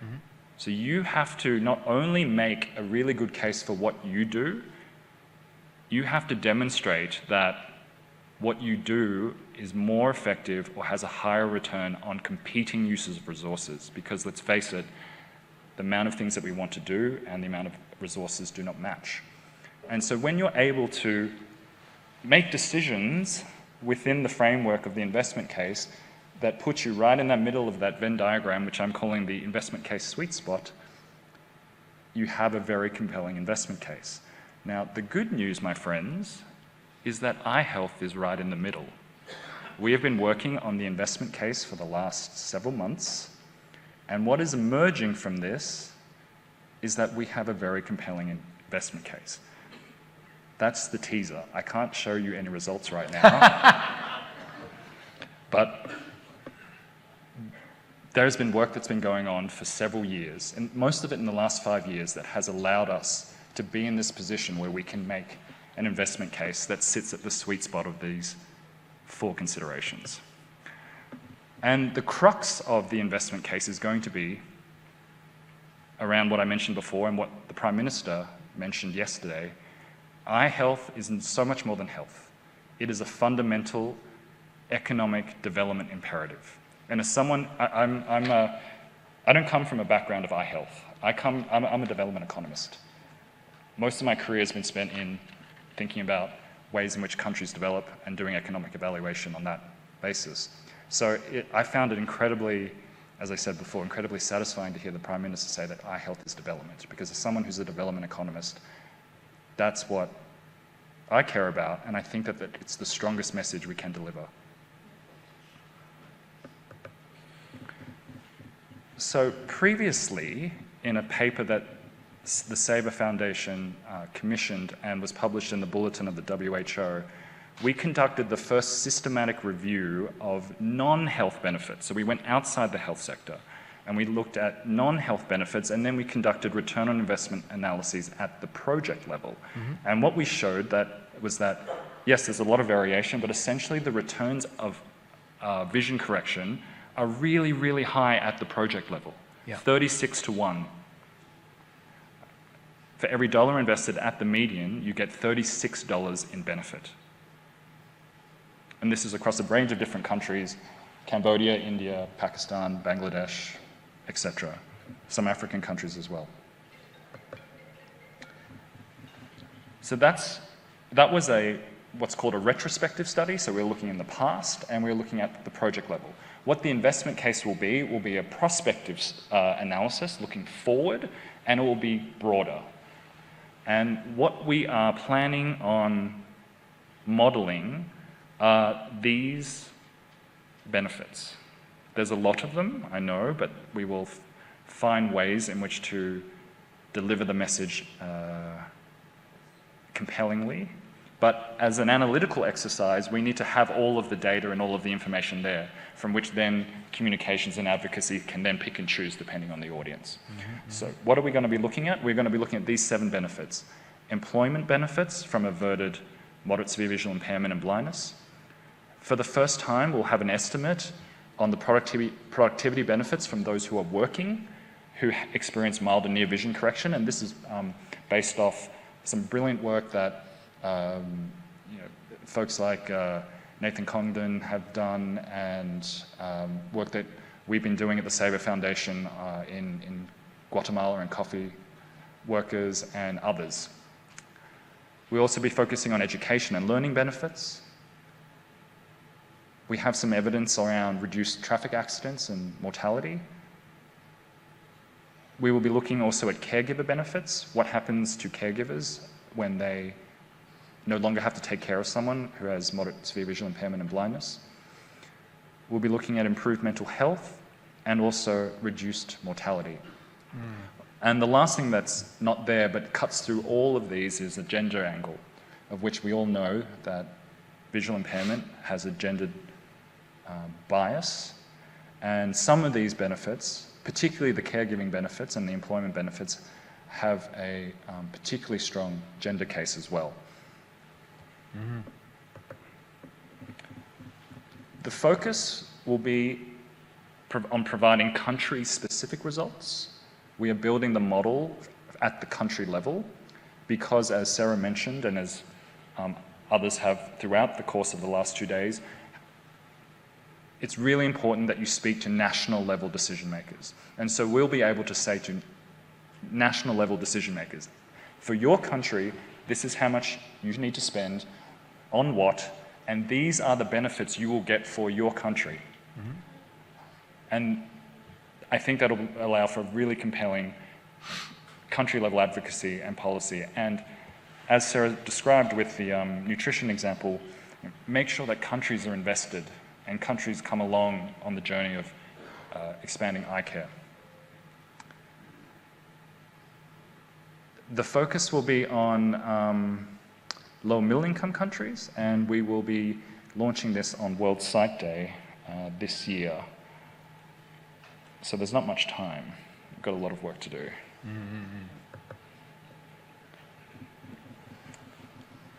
Mm-hmm. So you have to not only make a really good case for what you do, you have to demonstrate that what you do is more effective or has a higher return on competing uses of resources. Because let's face it, the amount of things that we want to do and the amount of resources do not match. And so when you're able to make decisions within the framework of the investment case that puts you right in the middle of that Venn diagram, which I'm calling the investment case sweet spot, you have a very compelling investment case. Now, the good news, my friends, is that eye health is right in the middle. We have been working on the investment case for the last several months, and what is emerging from this is that we have a very compelling investment case. That's the teaser. I can't show you any results right now, but there's been work that's been going on for several years, and most of it in the last 5 years, that has allowed us to be in this position where we can make an investment case that sits at the sweet spot of these 4 considerations. And the crux of the investment case is going to be around what I mentioned before and what the Prime Minister mentioned yesterday. Eye health is so much more than health. It is a fundamental economic development imperative. And as someone, I don't come from a background of eye health. I'm a development economist. Most of my career has been spent in thinking about ways in which countries develop and doing economic evaluation on that basis. So I found it incredibly, as I said before, incredibly satisfying to hear the Prime Minister say that eye health is development, because as someone who's a development economist, that's what I care about, and I think that it's the strongest message we can deliver. So previously, in a paper that the Sabre Foundation commissioned and was published in the Bulletin of the WHO, we conducted the first systematic review of non-health benefits. So we went outside the health sector and we looked at non-health benefits, and then we conducted return on investment analyses at the project level. Mm-hmm. And what we showed was that, yes, there's a lot of variation, but essentially the returns of vision correction are really, really high at the project level. Yeah. 36 to 1. For every dollar invested at the median, you get $36 in benefit. And this is across a range of different countries: Cambodia, India, Pakistan, Bangladesh, etc. Some African countries as well. So that was what's called a retrospective study. So we're looking in the past and we're looking at the project level. What the investment case will be a prospective analysis looking forward, and it will be broader. And what we are planning on modelling are these benefits. There's a lot of them, I know, but we will find ways in which to deliver the message compellingly. But as an analytical exercise, we need to have all of the data and all of the information there, from which then communications and advocacy can then pick and choose depending on the audience. Mm-hmm. So what are we going to be looking at? We're going to be looking at these 7 benefits. Employment benefits from averted moderate severe visual impairment and blindness. For the first time, we'll have an estimate on the productivity benefits from those who are working, who experience mild and near vision correction, and this is based off some brilliant work that folks like Nathan Congdon have done, and work that we've been doing at the Sabre Foundation in Guatemala and coffee workers and others. We'll also be focusing on education and learning benefits. We have some evidence around reduced traffic accidents and mortality. We will be looking also at caregiver benefits. What happens to caregivers when they no longer have to take care of someone who has moderate severe visual impairment and blindness. We'll be looking at improved mental health and also reduced mortality. Mm. And the last thing that's not there but cuts through all of these is a gender angle, of which we all know that visual impairment has a gendered bias. And some of these benefits, particularly the caregiving benefits and the employment benefits, have a particularly strong gender case as well. Mm-hmm. The focus will be on providing country-specific results. We are building the model at the country level because, as Sarah mentioned, and as others have throughout the course of the last 2 days, it's really important that you speak to national level decision makers. And so we'll be able to say to national level decision makers, for your country, this is how much you need to spend on what, and these are the benefits you will get for your country. Mm-hmm. And I think that'll allow for really compelling country level advocacy and policy. And as Sarah described with the nutrition example, make sure that countries are invested and countries come along on the journey of expanding eye care. The focus will be on low middle income countries, and we will be launching this on World Sight Day this year. So there's not much time. We've got a lot of work to do. Mm-hmm.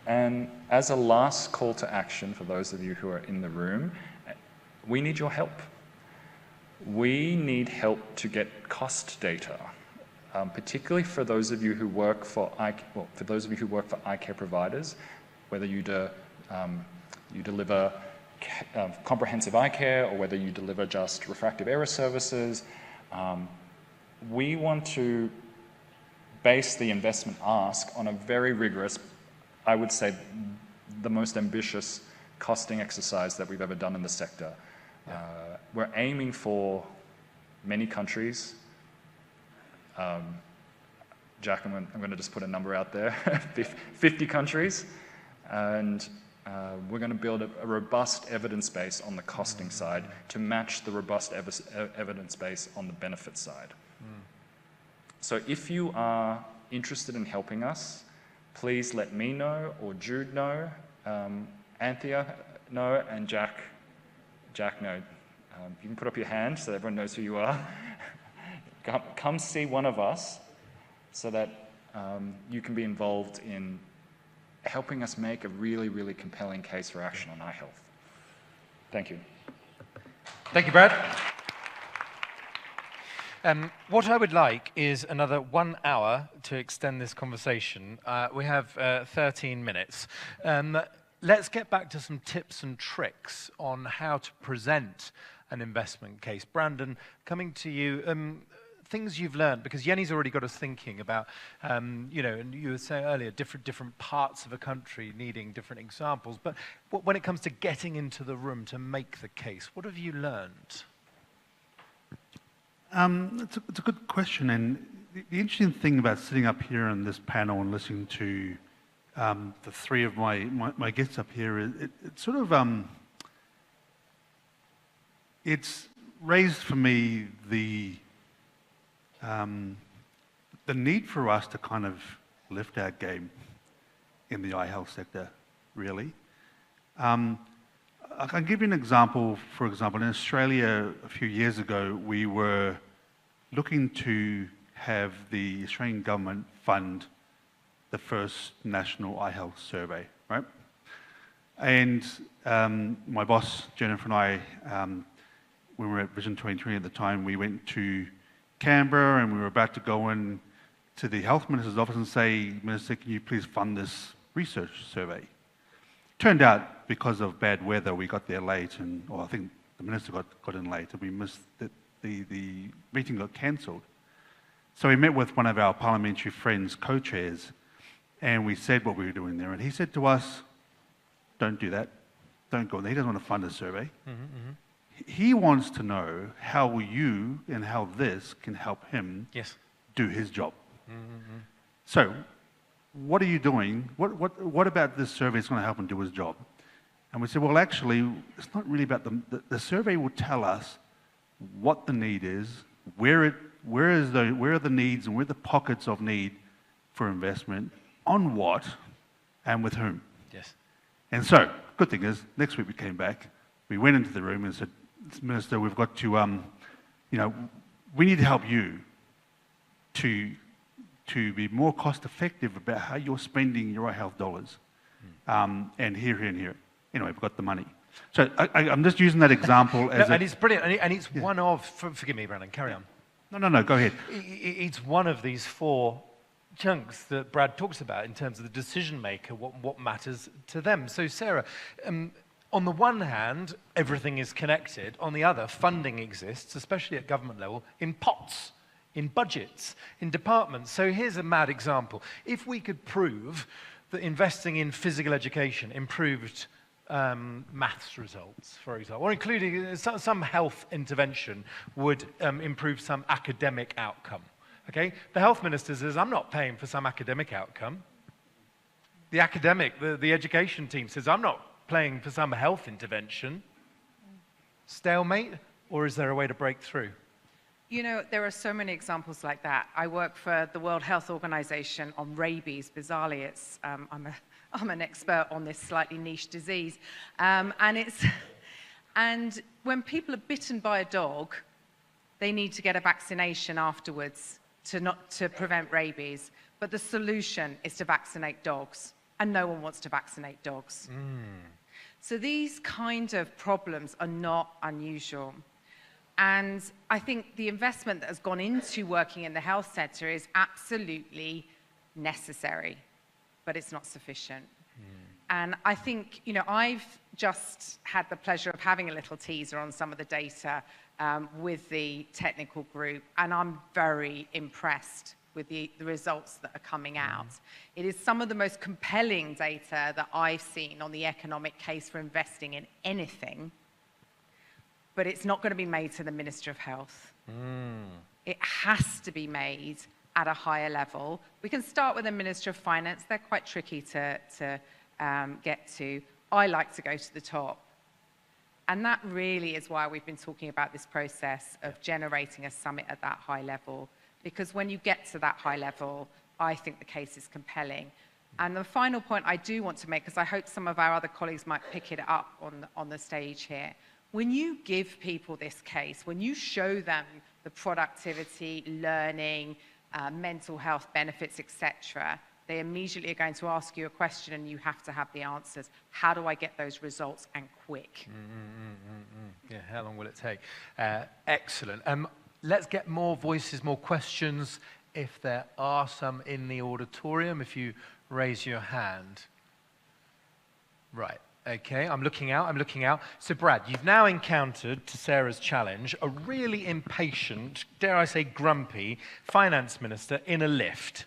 And as a last call to action for those of you who are in the room, we need your help. We need help to get cost data, particularly for those of you who work for eye care providers, whether you deliver comprehensive eye care or whether you deliver just refractive error services. We want to base the investment ask on a very rigorous, I would say the most ambitious costing exercise that we've ever done in the sector. We're aiming for many countries. Jack, I'm going to just put a number out there, 50 countries, and we're going to build a robust evidence base on the costing side to match the robust evidence base on the benefit side. So if you are interested in helping us, please let me know, or Jude know, Anthea know, and Jack know. You can put up your hand so everyone knows who you are. Come see one of us so that you can be involved in helping us make a really, really compelling case for action on eye health. Thank you. Thank you, Brad. What I would like is another 1 hour to extend this conversation. We have 13 minutes. Let's get back to some tips and tricks on how to present an investment case. Brandon, coming to you, things you've learned, because Yenny's already got us thinking about, and you were saying earlier, different parts of a country needing different examples. But when it comes to getting into the room to make the case, what have you learned? It's a good question, and the interesting thing about sitting up here on this panel and listening to the three of my guests up here is it sort of it's raised for me the need for us to kind of lift our game in the eye health sector, really. I can give you an example. For example, in Australia a few years ago, we were looking to have the Australian government fund the first national eye health survey, right? And my boss, Jennifer, and I, when we were at Vision 2020 at the time, we went to Canberra and we were about to go in to the Health Minister's office and say, Minister, can you please fund this research survey? Turned out, because of bad weather, we got there late, or I think the Minister got in late, and we missed the meeting got cancelled. So we met with one of our parliamentary friends, co-chairs, and we said what we were doing there. And he said to us, don't do that. Don't go there. He doesn't want to fund a survey. He wants to know how you and how this can help him do his job. So what are you doing? What about this survey is going to help him do his job? And we said, well, actually, it's not really about the survey will tell us what the need is, where are the needs and where are the pockets of need for investment, on what, and with whom. Yes. And so, good thing is, next week we came back, we went into the room and said, Minister, we've got to, we need to help you to be more cost effective about how you're spending your eye health dollars. And here. Anyway, we've got the money. So I'm just using that example as and it's brilliant, and it's one of, forgive me, Brandon, carry on. No, go ahead. It's one of these 4 chunks that Brad talks about in terms of the decision maker, what matters to them. So Sarah, on the one hand, everything is connected. On the other, funding exists, especially at government level, in pots, in budgets, in departments. So here's a mad example. If we could prove that investing in physical education improved maths results, for example, or including some health intervention would improve some academic outcome. Okay, the health minister says, I'm not paying for some academic outcome. The education team says, I'm not paying for some health intervention. Stalemate, or is there a way to break through? You know, there are so many examples like that. I work for the World Health Organization on rabies. Bizarrely, it's, I'm an expert on this slightly niche disease. And when people are bitten by a dog, they need to get a vaccination afterwards to prevent rabies. But the solution is to vaccinate dogs, and no one wants to vaccinate dogs. So these kind of problems are not unusual. And I think the investment that has gone into working in the health sector is absolutely necessary, but it's not sufficient. And I think, you know, I've just had the pleasure of having a little teaser on some of the data with the technical group, and I'm very impressed with the results that are coming out. It is some of the most compelling data that I've seen on the economic case for investing in anything, but it's not going to be made to the Minister of Health. It has to be made at a higher level. We can start with the Minister of Finance. They're quite tricky to get to. I like to go to the top. And that really is why we've been talking about this process of generating a summit at that high level. Because when you get to that high level, I think the case is compelling. And the final point I do want to make, because I hope some of our other colleagues might pick it up on the stage here, when you give people this case, when you show them the productivity, learning, mental health benefits, etc., they immediately are going to ask you a question and you have to have the answers. How do I get those results, and quick? Yeah, how long will it take? Excellent. Let's get more voices, more questions, if there are some in the auditorium, if you raise your hand. Right. Okay, I'm looking out. So Brad, you've now encountered, to Sarah's challenge, a really impatient, dare I say grumpy, finance minister in a lift.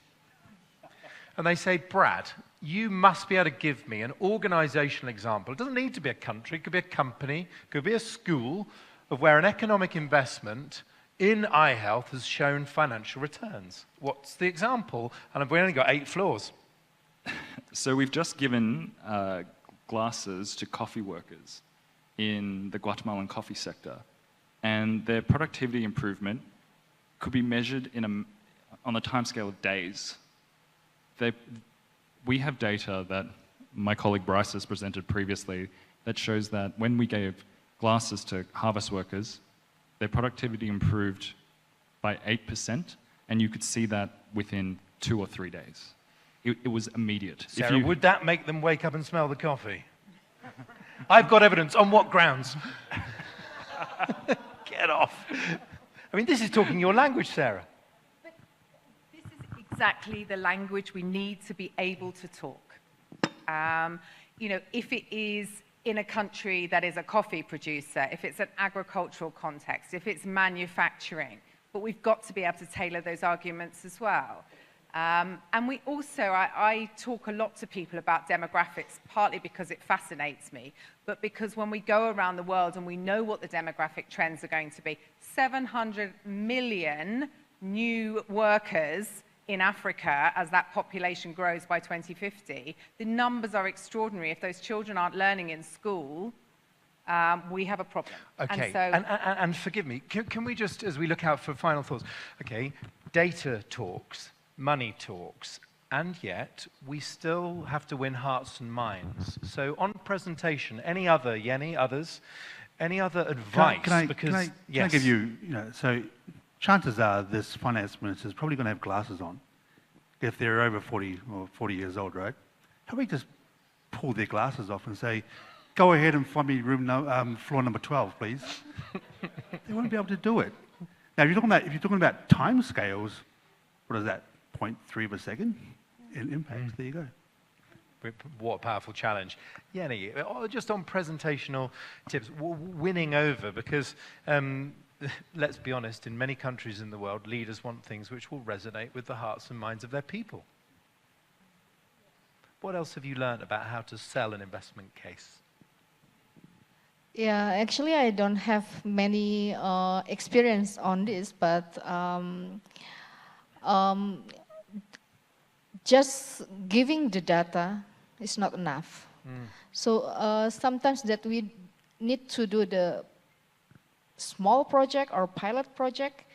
And they say, Brad, you must be able to give me an organizational example. It doesn't need to be a country, it could be a company, it could be a school, of where an economic investment in eye health has shown financial returns. What's the example? And we've only got 8 floors. So we've just given glasses to coffee workers in the Guatemalan coffee sector, and their productivity improvement could be measured on the timescale of days. We have data that my colleague Bryce has presented previously that shows that when we gave glasses to harvest workers, their productivity improved by 8%, and you could see that within 2 or 3 days. It was immediate. Sarah, would that make them wake up and smell the coffee? I've got evidence. On what grounds? Get off. I mean, this is talking your language, Sarah. But this is exactly the language we need to be able to talk. You know, if it is in a country that is a coffee producer, if it's an agricultural context, if it's manufacturing, but we've got to be able to tailor those arguments as well. And we also, I talk a lot to people about demographics, partly because it fascinates me, but because when we go around the world and we know what the demographic trends are going to be, 700 million new workers in Africa as that population grows by 2050, the numbers are extraordinary. If those children aren't learning in school, we have a problem. Okay, and forgive me, can we just, as we look out for final thoughts, okay, data talks, money talks, and yet we still have to win hearts and minds. So on presentation, any other advice? Can I give you, so chances are this finance minister is probably going to have glasses on if they're over 40 or 40 years old, right? How about we just pull their glasses off and say, go ahead and find me floor number 12, please. They won't be able to do it. Now, if you're talking about timescales, what is that, 0.3 of a second in impact? There you go. What a powerful challenge. Jenny, just on presentational tips, winning over, because let's be honest, in many countries in the world, leaders want things which will resonate with the hearts and minds of their people. What else have you learned about how to sell an investment case? Yeah, actually, I don't have many experience on this, but just giving the data is not enough. So sometimes that we need to do the small project or pilot project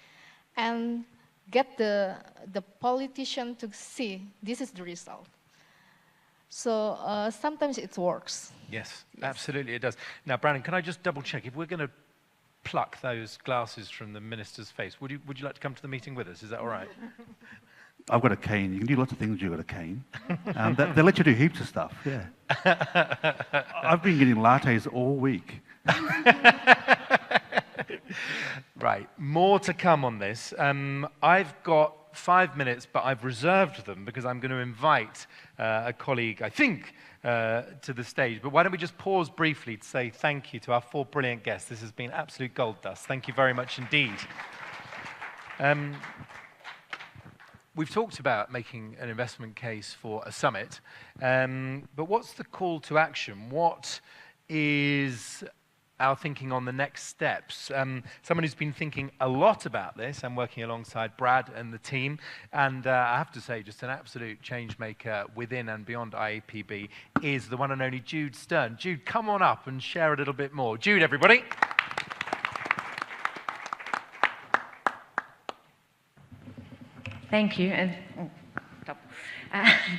and get the politician to see this is the result. So sometimes it works. Yes, absolutely it does. Now, Brandon, can I just double check, if we're going to pluck those glasses from the minister's face, would you like to come to the meeting with us? Is that all right? I've got a cane. You can do lots of things when you've got a cane. They let you do heaps of stuff, yeah. I've been getting lattes all week. Right, more to come on this. I've got 5 minutes, but I've reserved them because I'm going to invite a colleague, I think, to the stage. But why don't we just pause briefly to say thank you to our 4 brilliant guests. This has been absolute gold dust. Thank you very much indeed. We've talked about making an investment case for a summit, but what's the call to action? What is our thinking on the next steps? Someone who's been thinking a lot about this and working alongside Brad and the team, and I have to say, just an absolute change maker within and beyond IAPB is the one and only Jude Stern. Jude, come on up and share a little bit more. Jude, everybody. Thank you, and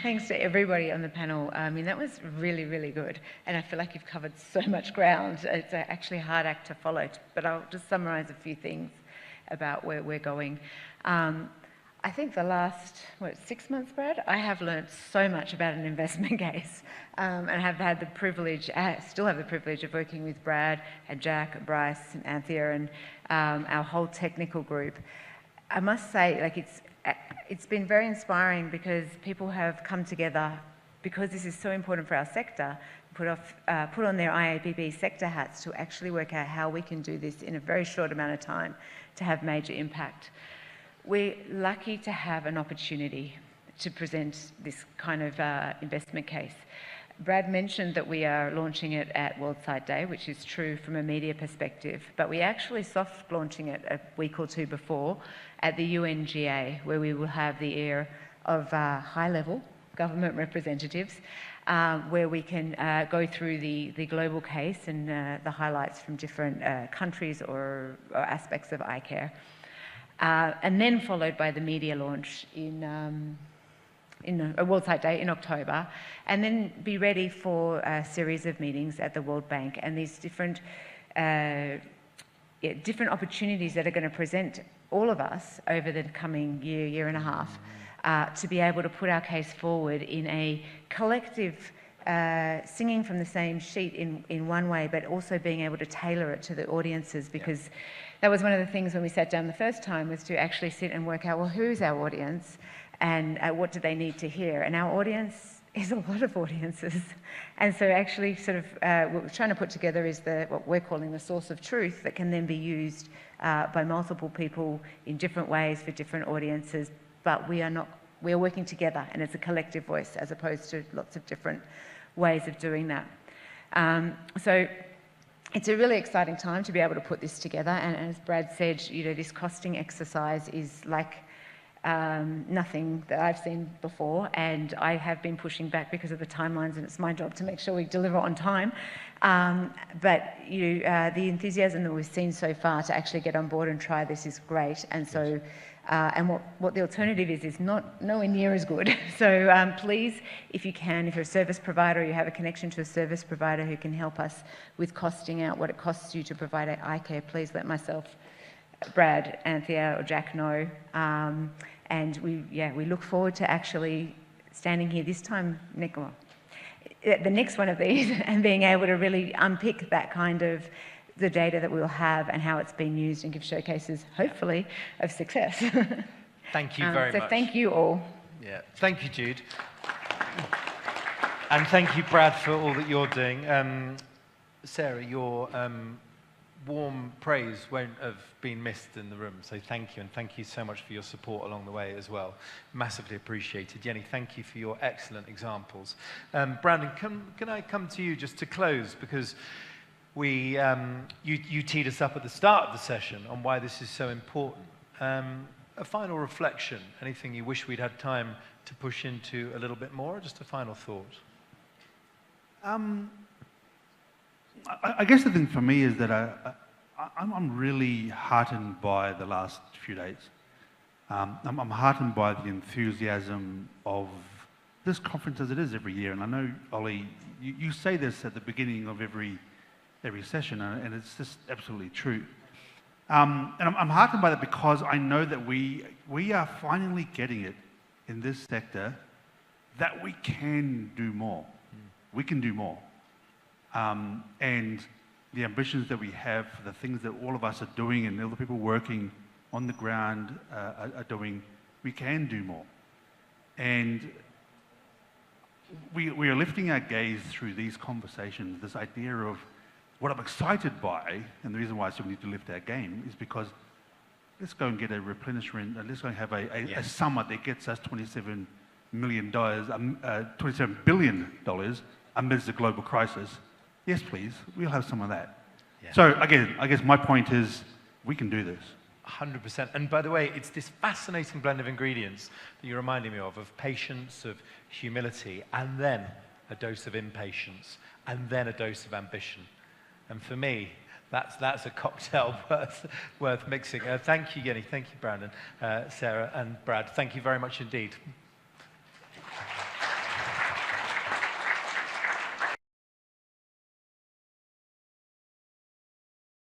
thanks to everybody on the panel. I mean, that was really, really good, and I feel like you've covered so much ground. It's actually a hard act to follow, but I'll just summarise a few things about where we're going. I think the last, 6 months, Brad, I have learnt so much about an investment case, and have had the privilege, still have the privilege of working with Brad and Jack, Bryce and Anthea and our whole technical group. I must say, like, it's been very inspiring because people have come together, because this is so important for our sector, put on their IAPB sector hats to actually work out how we can do this in a very short amount of time to have major impact. We're lucky to have an opportunity to present this kind of investment case. Brad mentioned that we are launching it at World Sight Day, which is true from a media perspective, but we actually soft launching it a week or two before at the UNGA, where we will have the ear of high-level government representatives, where we can go through the global case and the highlights from different countries or aspects of eye care. And then followed by the media launch in a World Sight Day in October, and then be ready for a series of meetings at the World Bank and these different opportunities that are going to present all of us over the coming year and a half, to be able to put our case forward in a collective singing from the same sheet in one way, but also being able to tailor it to the audiences, because that was one of the things when we sat down the first time, was to actually sit and work out, well, who's our audience and what do they need to hear? And our audience is a lot of audiences. And so actually sort of what we're trying to put together is what we're calling the source of truth that can then be used by multiple people in different ways for different audiences, but we are working together, and it's a collective voice as opposed to lots of different ways of doing that. So it's a really exciting time to be able to put this together, and as Brad said, this costing exercise is like nothing that I've seen before, and I have been pushing back because of the timelines, and it's my job to make sure we deliver on time. But the enthusiasm that we've seen so far to actually get on board and try this is great, and so and what the alternative is not nowhere near as good. So please, if you can, if you're a service provider, or you have a connection to a service provider who can help us with costing out what it costs you to provide eye care, please let myself, Brad, Anthea or Jack know. And we look forward to actually standing here this time the next one of these and being able to really unpick that kind of the data that we'll have and how it's been used and give showcases, hopefully, of success. Thank you very much. So thank you all. Yeah, thank you, Jude. And thank you, Brad, for all that you're doing. Sarah, your warm praise won't have been missed in the room, so thank you, and thank you so much for your support along the way as well. Massively appreciated. Jenny, thank you for your excellent examples. Brandon, can I come to you just to close, because you teed us up at the start of the session on why this is so important. A final reflection, anything you wish we'd had time to push into a little bit more, or just a final thought? I guess the thing for me is that I'm really heartened by the last few days. I'm heartened by the enthusiasm of this conference as it is every year. And I know, Ollie, you say this at the beginning of every session, and it's just absolutely true. And I'm heartened by that because I know that we are finally getting it in this sector that we can do more. We can do more. And the ambitions that we have, the things that all of us are doing and all the people working on the ground are doing, we can do more. And we are lifting our gaze through these conversations, this idea of what I'm excited by, and the reason why I still need to lift our game is because let's go and get a replenishment, and let's go and have a summit that gets us $27 billion amidst the global crisis. Yes, please, we'll have some of that. Yeah. So again, I guess my point is we can do this. 100%. And by the way, it's this fascinating blend of ingredients that you're reminding me of patience, of humility, and then a dose of impatience, and then a dose of ambition. And for me, that's a cocktail worth mixing. Thank you, Jenny. Thank you, Brandon, Sarah, and Brad. Thank you very much indeed.